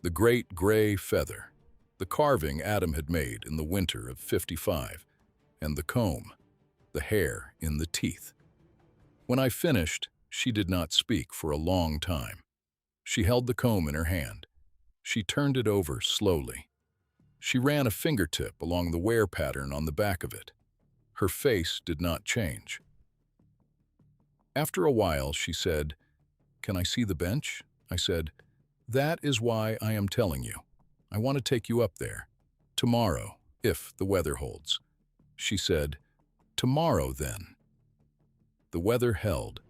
the great gray feather, the carving Adam had made in the winter of '55, and the comb, the hair in the teeth. When I finished, she did not speak for a long time. She held the comb in her hand. She turned it over slowly. She ran a fingertip along the wear pattern on the back of it. Her face did not change. After a while, she said, "Can I see the bench?" I said, "That is why I am telling you. I want to take you up there. Tomorrow, if the weather holds." She said, "Tomorrow, then." The weather held.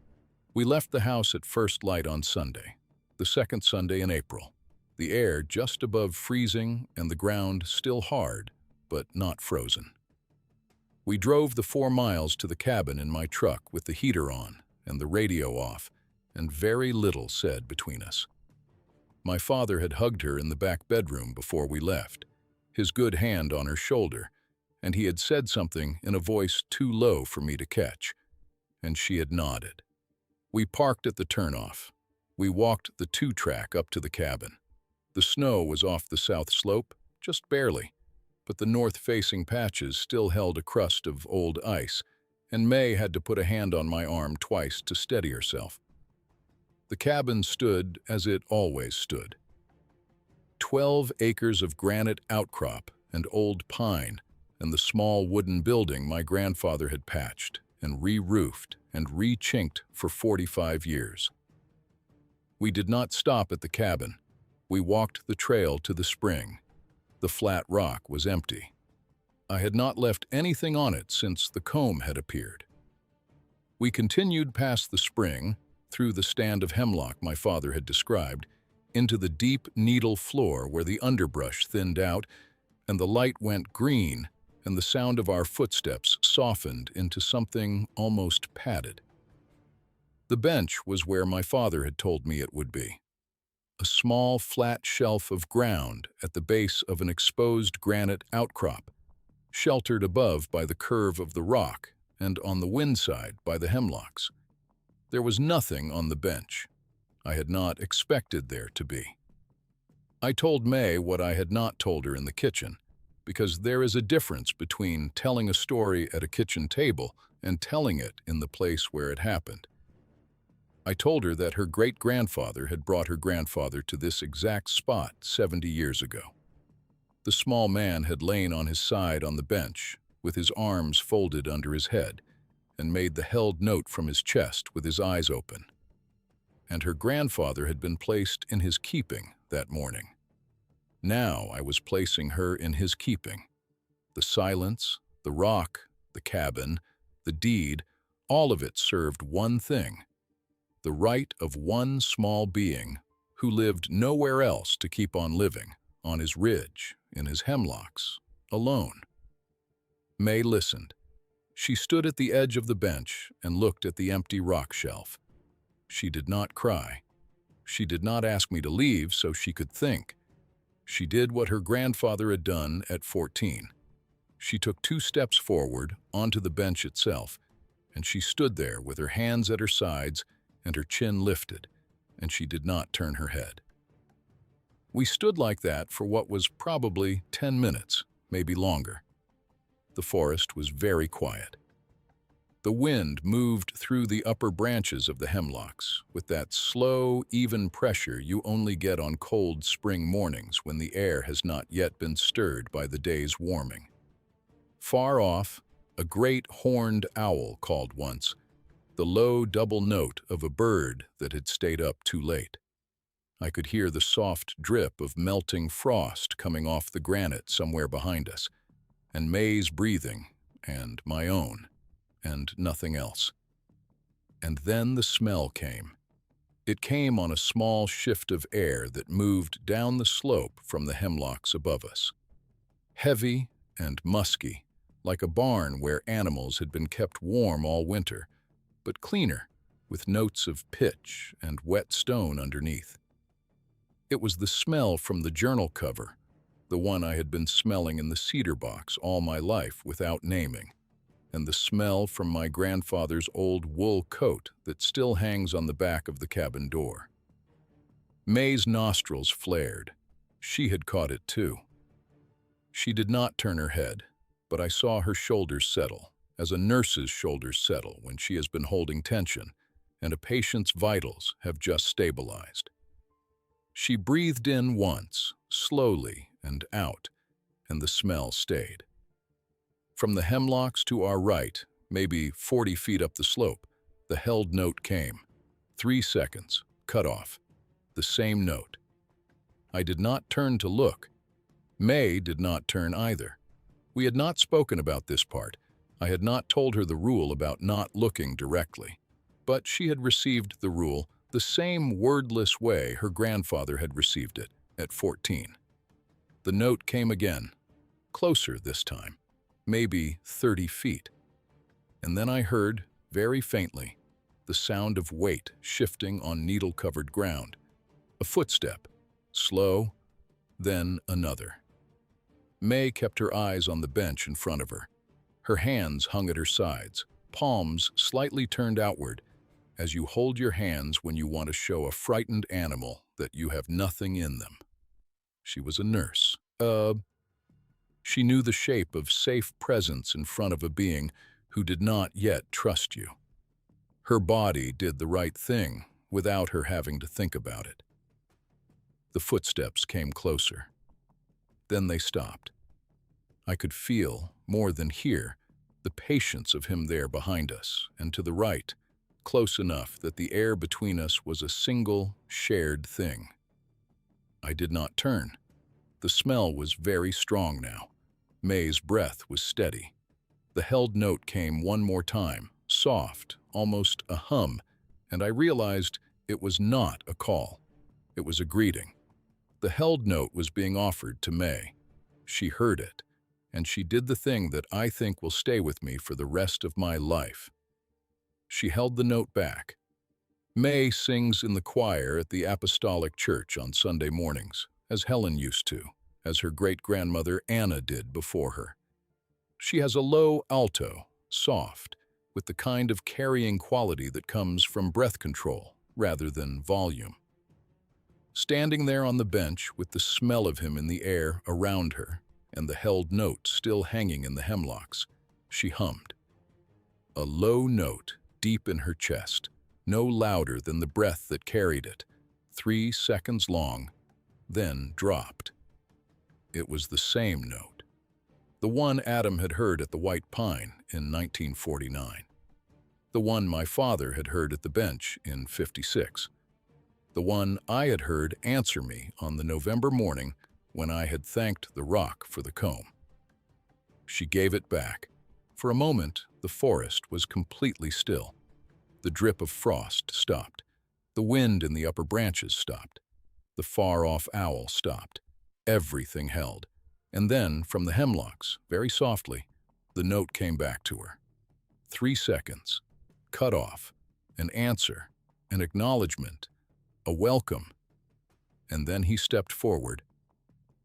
We left the house at first light on Sunday, the second Sunday in April, the air just above freezing and the ground still hard, but not frozen. We drove the 4 miles to the cabin in my truck with the heater on and the radio off, and very little said between us. My father had hugged her in the back bedroom before we left, his good hand on her shoulder, and he had said something in a voice too low for me to catch, and she had nodded. We parked at the turnoff. We walked the 2-track up to the cabin. The snow was off the south slope, just barely, but the north-facing patches still held a crust of old ice, and May had to put a hand on my arm twice to steady herself. The cabin stood as it always stood. 12 acres of granite outcrop and old pine, and the small wooden building my grandfather had patched and re-roofed and re-chinked for 45 years. We did not stop at the cabin. We walked the trail to the spring. The flat rock was empty. I had not left anything on it since the comb had appeared. We continued past the spring, through the stand of hemlock my father had described, into the deep needle floor where the underbrush thinned out, and the light went green, and the sound of our footsteps softened into something almost padded. The bench was where my father had told me it would be. A small, flat shelf of ground at the base of an exposed granite outcrop, sheltered above by the curve of the rock and on the wind side by the hemlocks. There was nothing on the bench. I had not expected there to be. I told May what I had not told her in the kitchen, because there is a difference between telling a story at a kitchen table and telling it in the place where it happened. I told her that her great-grandfather had brought her grandfather to this exact spot 70 years ago. The small man had lain on his side on the bench, with his arms folded under his head, and made the held note from his chest with his eyes open. And her grandfather had been placed in his keeping that morning. Now I was placing her in his keeping. The silence, the rock, the cabin, the deed, all of it served one thing: the right of one small being who lived nowhere else to keep on living, on his ridge, in his hemlocks, alone. May listened. She stood at the edge of the bench and looked at the empty rock shelf. She did not cry. She did not ask me to leave so she could think. She did what her grandfather had done at 14. She took 2 steps forward onto the bench itself, and she stood there with her hands at her sides and her chin lifted, and she did not turn her head. We stood like that for what was probably 10 minutes, maybe longer. The forest was very quiet. The wind moved through the upper branches of the hemlocks with that slow, even pressure you only get on cold spring mornings when the air has not yet been stirred by the day's warming. Far off, a great horned owl called once, the low double note of a bird that had stayed up too late. I could hear the soft drip of melting frost coming off the granite somewhere behind us, and May's breathing, and my own, and nothing else. And then the smell came. It came on a small shift of air that moved down the slope from the hemlocks above us. Heavy and musky, like a barn where animals had been kept warm all winter, but cleaner, with notes of pitch and wet stone underneath. It was the smell from the journal cover, the one I had been smelling in the cedar box all my life without naming, and the smell from my grandfather's old wool coat that still hangs on the back of the cabin door. May's nostrils flared. She had caught it too. She did not turn her head, but I saw her shoulders settle, as a nurse's shoulders settle when she has been holding tension, and a patient's vitals have just stabilized. She breathed in once, slowly, and out, and the smell stayed. From the hemlocks to our right, maybe 40 feet up the slope, the held note came. 3 seconds, cut off. The same note. I did not turn to look. May did not turn either. We had not spoken about this part. I had not told her the rule about not looking directly. But she had received the rule the same wordless way her grandfather had received it, at 14. The note came again, closer this time, maybe 30 feet. And then I heard, very faintly, the sound of weight shifting on needle-covered ground. A footstep, slow, then another. May kept her eyes on the bench in front of her. Her hands hung at her sides, palms slightly turned outward, as you hold your hands when you want to show a frightened animal that you have nothing in them. She was a nurse. She knew the shape of safe presence in front of a being who did not yet trust you. Her body did the right thing without her having to think about it. The footsteps came closer. Then they stopped. I could feel, more than hear, the patience of him there behind us, and to the right, close enough that the air between us was a single, shared thing. I did not turn. The smell was very strong now. May's breath was steady. The held note came one more time, soft, almost a hum, and I realized it was not a call. It was a greeting. The held note was being offered to May. She heard it, and she did the thing that I think will stay with me for the rest of my life. She held the note back. May sings in the choir at the Apostolic Church on Sunday mornings, as Helen used to, as her great-grandmother Anna did before her. She has a low alto, soft, with the kind of carrying quality that comes from breath control rather than volume. Standing there on the bench with the smell of him in the air around her and the held note still hanging in the hemlocks, she hummed. A low note deep in her chest, no louder than the breath that carried it, 3 seconds long, then dropped. It was the same note, the one Adam had heard at the White Pine in 1949, the one my father had heard at the bench in 56, the one I had heard answer me on the November morning when I had thanked the rock for the comb. She gave it back. For a moment, the forest was completely still. The drip of frost stopped. The wind in the upper branches stopped. The far-off owl stopped. Everything held. And then, from the hemlocks, very softly, the note came back to her. 3 seconds. Cut off. An answer. An acknowledgement. A welcome. And then he stepped forward.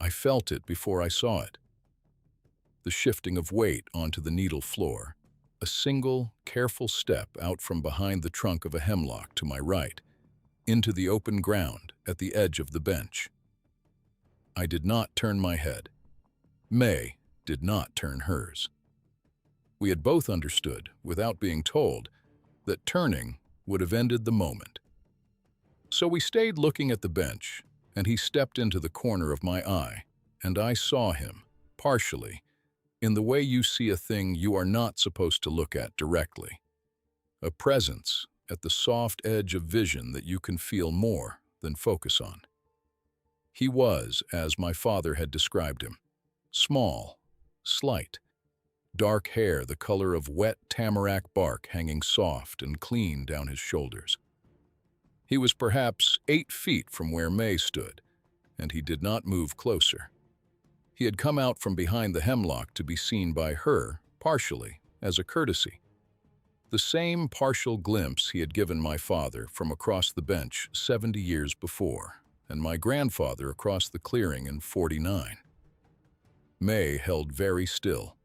I felt it before I saw it. The shifting of weight onto the needle floor, a single, careful step out from behind the trunk of a hemlock to my right, into the open ground at the edge of the bench. I did not turn my head. May did not turn hers. We had both understood, without being told, that turning would have ended the moment. So we stayed looking at the bench, and he stepped into the corner of my eye, and I saw him, partially, in the way you see a thing you are not supposed to look at directly. A presence at the soft edge of vision that you can feel more than focus on. He was, as my father had described him, small, slight, dark hair the color of wet tamarack bark hanging soft and clean down his shoulders. He was perhaps 8 feet from where May stood, and he did not move closer. He had come out from behind the hemlock to be seen by her, partially, as a courtesy. The same partial glimpse he had given my father from across the bench 70 years before, and my grandfather across the clearing in 49. May held very still.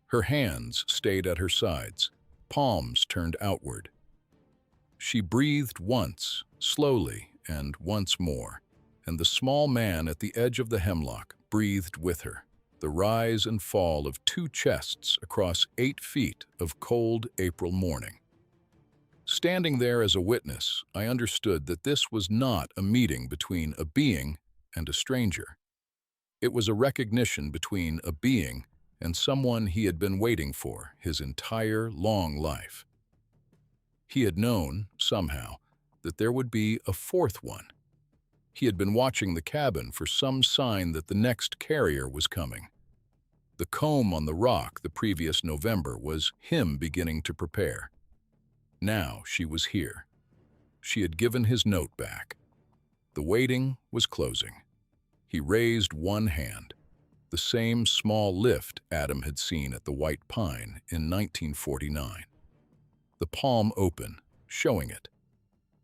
Her hands stayed at her sides, palms turned outward. She breathed once, slowly, and once more, and the small man at the edge of the hemlock breathed with her, the rise and fall of 2 chests across 8 feet of cold April morning. Standing there as a witness, I understood that this was not a meeting between a being and a stranger. It was a recognition between a being and someone he had been waiting for his entire long life. He had known, somehow, that there would be a 4th one. He had been watching the cabin for some sign that the next carrier was coming. The comb on the rock the previous November was him beginning to prepare. Now she was here. She had given his note back. The waiting was closing. He raised one hand, the same small lift Adam had seen at the White Pine in 1949. The palm open, showing it.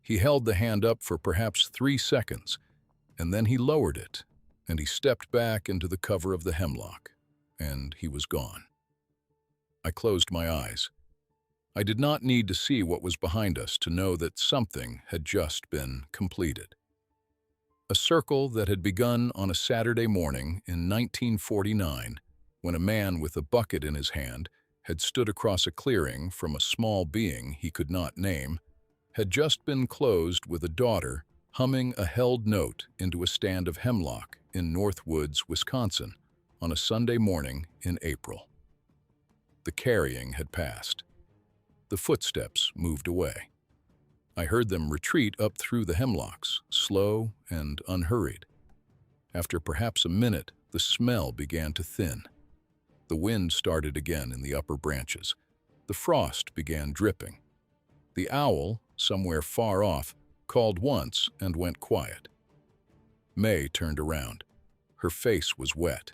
He held the hand up for perhaps 3 seconds, and then he lowered it, and he stepped back into the cover of the hemlock, and he was gone. I closed my eyes. I did not need to see what was behind us to know that something had just been completed. A circle that had begun on a Saturday morning in 1949, when a man with a bucket in his hand had stood across a clearing from a small being he could not name, had just been closed with a daughter humming a held note into a stand of hemlock in Northwoods, Wisconsin, on a Sunday morning in April. The carrying had passed. The footsteps moved away. I heard them retreat up through the hemlocks, slow and unhurried. After perhaps a minute, the smell began to thin. The wind started again in the upper branches. The frost began dripping. The owl, somewhere far off, called once and went quiet. May turned around. Her face was wet.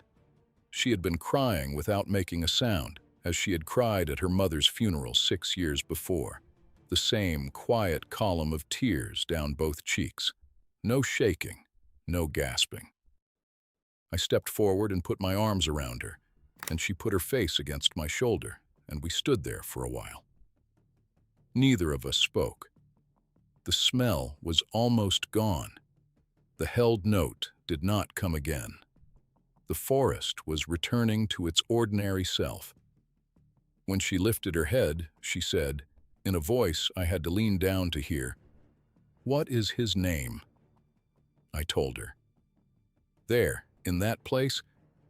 She had been crying without making a sound, as she had cried at her mother's funeral 6 years before. The same quiet column of tears down both cheeks. No shaking, no gasping. I stepped forward and put my arms around her, and she put her face against my shoulder, and we stood there for a while. Neither of us spoke. The smell was almost gone. The held note did not come again. The forest was returning to its ordinary self. When she lifted her head, she said, in a voice I had to lean down to hear, "What is his name?" I told her. There, in that place,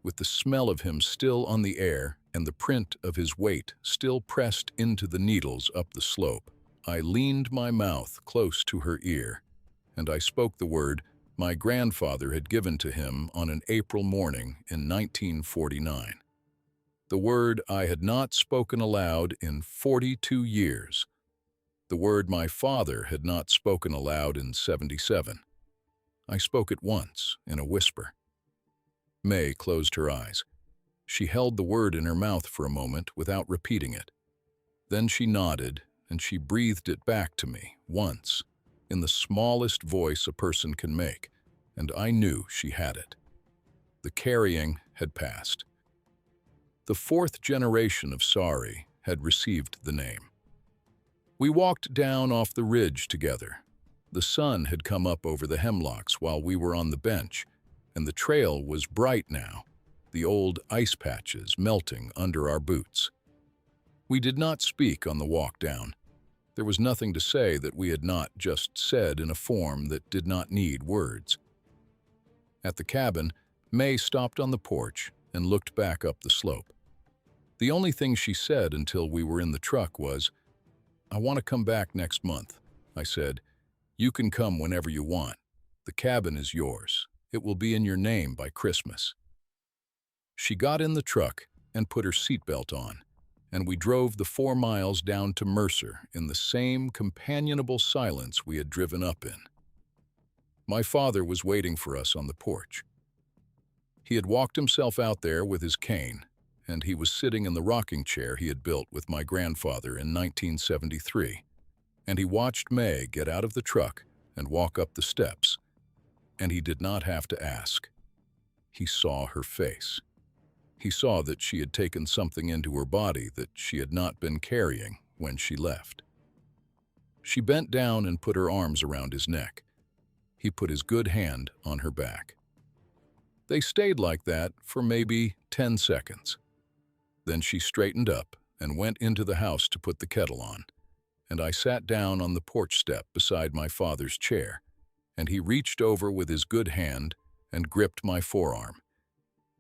with the smell of him still on the air and the print of his weight still pressed into the needles up the slope, I leaned my mouth close to her ear, and I spoke the word my grandfather had given to him on an April morning in 1949. The word I had not spoken aloud in 42 years. The word my father had not spoken aloud in 77. I spoke it once, in a whisper. May closed her eyes. She held the word in her mouth for a moment without repeating it. Then she nodded, and she breathed it back to me, once, in the smallest voice a person can make, and I knew she had it. The carrying had passed. The 4th generation of Saari had received the name. We walked down off the ridge together. The sun had come up over the hemlocks while we were on the bench, and the trail was bright now, the old ice patches melting under our boots. We did not speak on the walk down. There was nothing to say that we had not just said in a form that did not need words. At the cabin, May stopped on the porch and looked back up the slope. The only thing she said until we were in the truck was, "I want to come back next month." I said, "You can come whenever you want. The cabin is yours. It will be in your name by Christmas." She got in the truck and put her seatbelt on, and we drove the 4 miles down to Mercer in the same companionable silence we had driven up in. My father was waiting for us on the porch. He had walked himself out there with his cane, and he was sitting in the rocking chair he had built with my grandfather in 1973, and he watched May get out of the truck and walk up the steps, and he did not have to ask. He saw her face. He saw that she had taken something into her body that she had not been carrying when she left. She bent down and put her arms around his neck. He put his good hand on her back. They stayed like that for maybe 10 seconds. Then she straightened up and went into the house to put the kettle on, and I sat down on the porch step beside my father's chair, and he reached over with his good hand and gripped my forearm.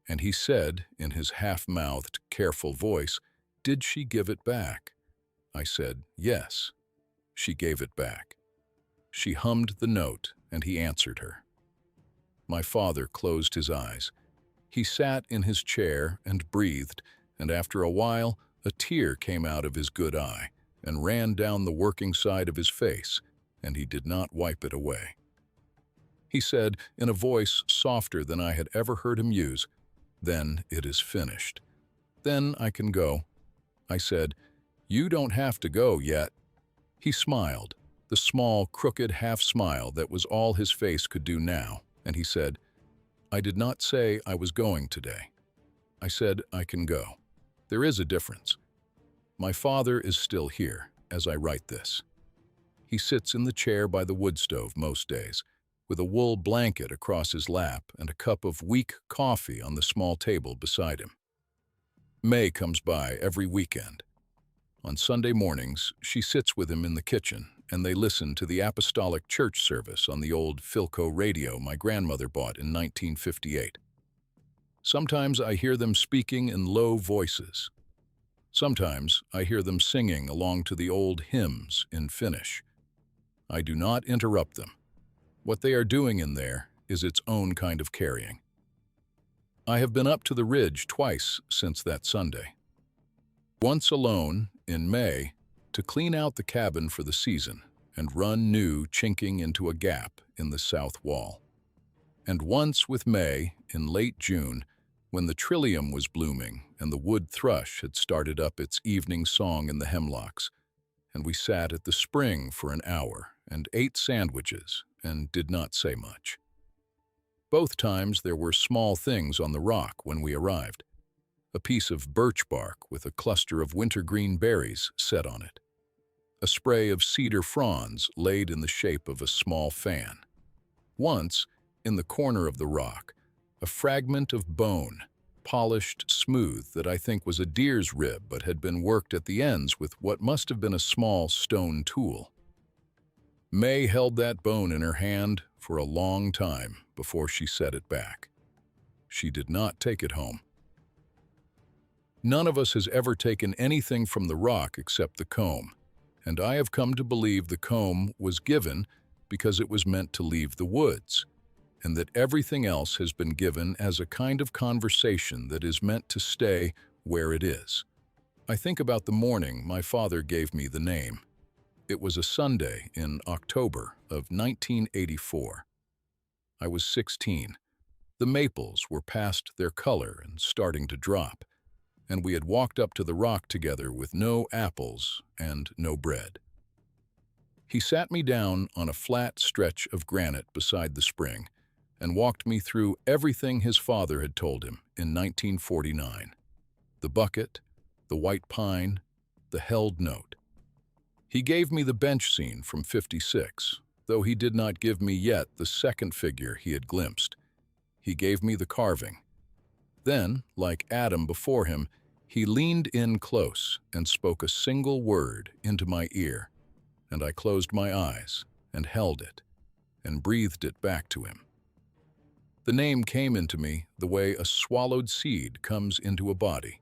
And he said, in his half-mouthed, careful voice, "Did she give it back?" I said, "Yes." She gave it back. She hummed the note, and he answered her. My father closed his eyes. He sat in his chair and breathed, and after a while, a tear came out of his good eye and ran down the working side of his face, and he did not wipe it away. He said, in a voice softer than I had ever heard him use, "Then it is finished. Then I can go." I said, "You don't have to go yet." He smiled, the small, crooked half-smile that was all his face could do now, and he said, "I did not say I was going today. I said I can go. There is a difference. My father is still here as I write this. He sits in the chair by the wood stove most days, with a wool blanket across his lap and a cup of weak coffee on the small table beside him. May comes by every weekend. On Sunday mornings, she sits with him in the kitchen, and they listen to the Apostolic Church service on the old Philco radio my grandmother bought in 1958. Sometimes I hear them speaking in low voices. Sometimes I hear them singing along to the old hymns in Finnish. I do not interrupt them. What they are doing in there is its own kind of carrying. I have been up to the ridge twice since that Sunday. Once alone, in May, to clean out the cabin for the season and run new chinking into a gap in the south wall. And once with May in late June, when the trillium was blooming and the wood thrush had started up its evening song in the hemlocks, and we sat at the spring for an hour and ate sandwiches and did not say much. Both times there were small things on the rock when we arrived. A piece of birch bark with a cluster of wintergreen berries set on it. A spray of cedar fronds laid in the shape of a small fan. Once, in the corner of the rock, a fragment of bone, polished smooth that I think was a deer's rib but had been worked at the ends with what must have been a small stone tool. May held that bone in her hand for a long time before she set it back. She did not take it home. None of us has ever taken anything from the rock except the comb, and I have come to believe the comb was given because it was meant to leave the woods, and that everything else has been given as a kind of conversation that is meant to stay where it is. I think about the morning my father gave me the name. It was a Sunday in October of 1984. I was 16. The maples were past their color and starting to drop, and we had walked up to the rock together with no apples and no bread. He sat me down on a flat stretch of granite beside the spring and walked me through everything his father had told him in 1949. The bucket, the white pine, the held note. He gave me the bench scene from 56, though he did not give me yet the second figure he had glimpsed. He gave me the carving. Then, like Adam before him, he leaned in close and spoke a single word into my ear, and I closed my eyes and held it and breathed it back to him. The name came into me the way a swallowed seed comes into a body.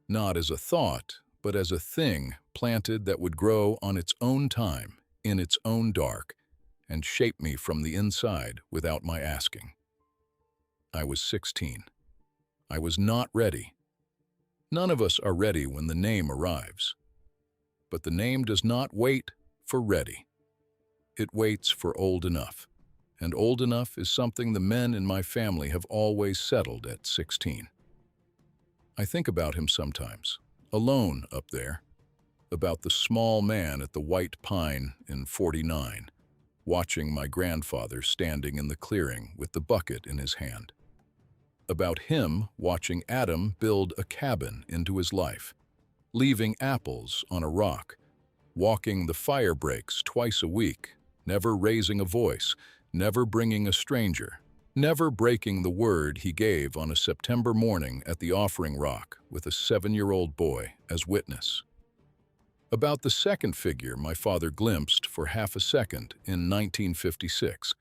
not as a thought, but as a thing planted that would grow on its own time, in its own dark, and shape me from the inside without my asking. I was 16. I was not ready. None of us are ready when the name arrives. But the name does not wait for ready. It waits for old enough, and old enough is something the men in my family have always settled at 16. I think about him sometimes, alone up there, about the small man at the White Pine in 49, watching my grandfather standing in the clearing with the bucket in his hand. About him watching Adam build a cabin into his life, leaving apples on a rock, walking the fire breaks twice a week, never raising a voice, never bringing a stranger, never breaking the word he gave on a September morning at the offering rock with a 7-year-old boy as witness. About the second figure my father glimpsed for half a second in 1956,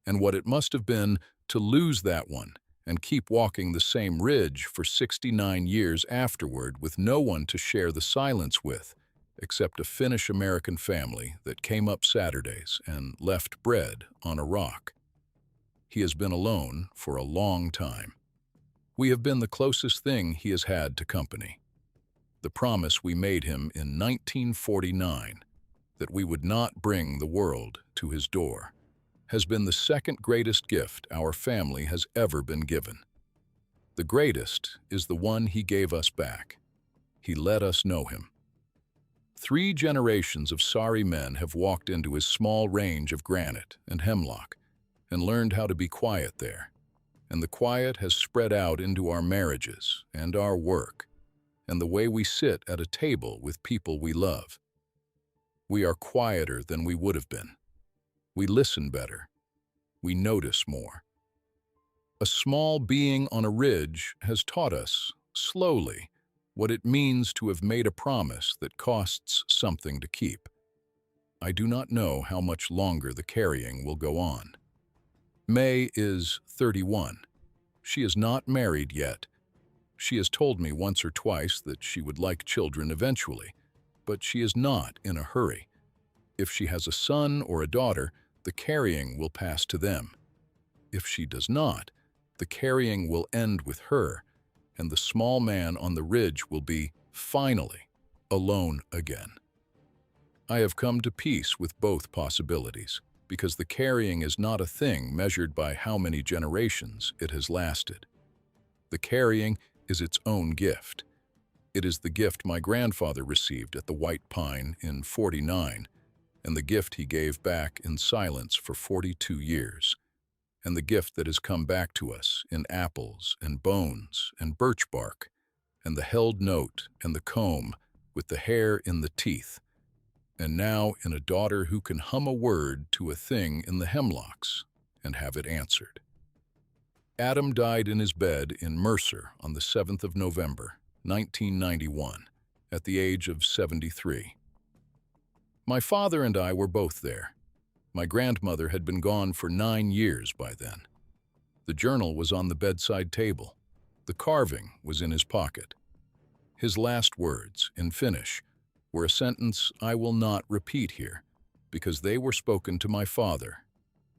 and what it must have been to lose that one and keep walking the same ridge for 69 years afterward with no one to share the silence with, except a Finnish American family that came up Saturdays and left bread on a rock. He has been alone for a long time. We have been the closest thing he has had to company. The promise we made him in 1949 that we would not bring the world to his door has been the second greatest gift our family has ever been given. The greatest is the one he gave us back. He let us know him. 3 generations of Saari men have walked into his small range of granite and hemlock and learned how to be quiet there. And the quiet has spread out into our marriages and our work and the way we sit at a table with people we love. We are quieter than we would have been. We listen better. We notice more. A small being on a ridge has taught us, slowly, what it means to have made a promise that costs something to keep. I do not know how much longer the carrying will go on. May is 31. She is not married yet. She has told me once or twice that she would like children eventually, but she is not in a hurry. If she has a son or a daughter, the carrying will pass to them. If she does not, the carrying will end with her, and the small man on the ridge will be, finally, alone again. I have come to peace with both possibilities, because the carrying is not a thing measured by how many generations it has lasted. The carrying is its own gift. It is the gift my grandfather received at the White Pine in 49, and the gift he gave back in silence for 42 years, and the gift that has come back to us in apples and bones and birch bark, and the held note and the comb with the hair in the teeth, and now in a daughter who can hum a word to a thing in the hemlocks and have it answered. Adam died in his bed in Mercer on the 7th of November, 1991, at the age of 73. My father and I were both there. My grandmother had been gone for 9 years by then. The journal was on the bedside table. The carving was in his pocket. His last words, in Finnish, were a sentence I will not repeat here, because they were spoken to my father,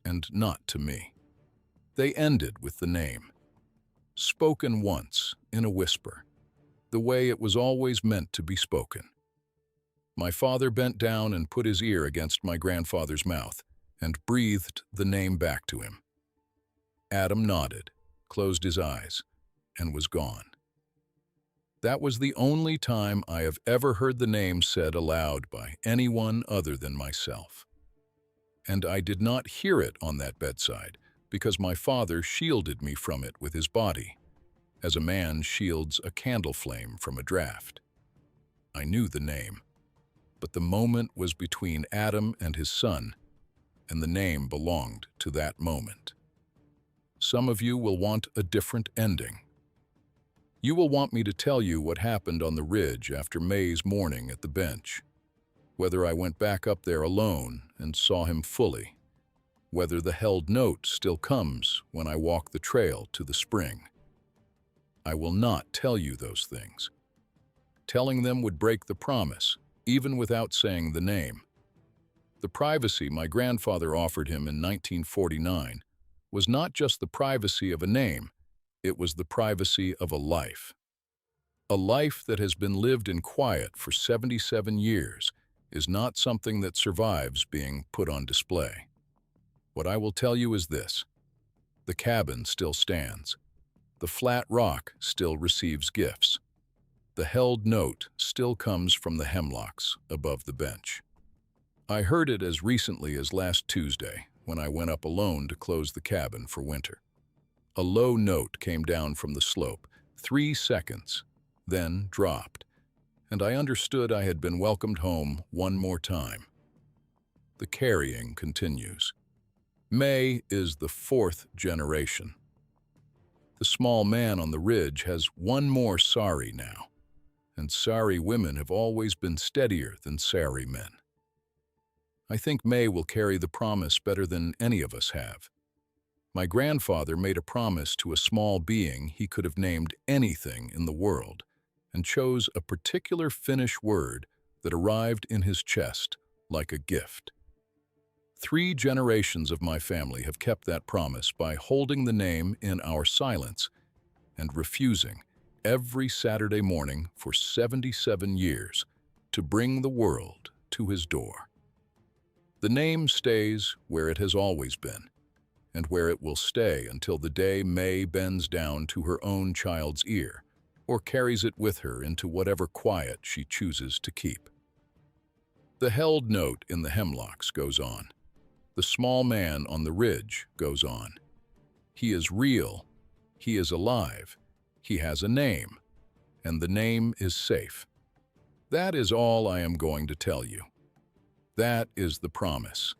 and not to me. They ended with the name, spoken once, in a whisper, the way it was always meant to be spoken. My father bent down and put his ear against my grandfather's mouth and breathed the name back to him. Adam nodded, closed his eyes, and was gone. That was the only time I have ever heard the name said aloud by anyone other than myself. And I did not hear it on that bedside because my father shielded me from it with his body, as a man shields a candle flame from a draft. I knew the name, but the moment was between Adam and his son, and the name belonged to that moment. Some of you will want a different ending. You will want me to tell you what happened on the ridge after May's morning at the bench, whether I went back up there alone and saw him fully, whether the held note still comes when I walk the trail to the spring. I will not tell you those things. Telling them would break the promise, even without saying the name. The privacy my grandfather offered him in 1949 was not just the privacy of a name, it was the privacy of a life. A life that has been lived in quiet for 77 years is not something that survives being put on display. What I will tell you is this: the cabin still stands. The flat rock still receives gifts. The held note still comes from the hemlocks above the bench. I heard it as recently as last Tuesday when I went up alone to close the cabin for winter. A low note came down from the slope, 3 seconds, then dropped, and I understood I had been welcomed home one more time. The carrying continues. May is the 4th generation. The small man on the ridge has one more Saari now, and Saari women have always been steadier than Saari men. I think May will carry the promise better than any of us have. My grandfather made a promise to a small being he could have named anything in the world, and chose a particular Finnish word that arrived in his chest like a gift. 3 generations of my family have kept that promise by holding the name in our silence and refusing every Saturday morning for 77 years to bring the world to his door. The name stays where it has always been, and where it will stay until the day May bends down to her own child's ear, or carries it with her into whatever quiet she chooses to keep. The held note in the hemlocks goes on. The small man on the ridge goes on. He is real, he is alive, he has a name, and the name is safe. That is all I am going to tell you. That is the promise.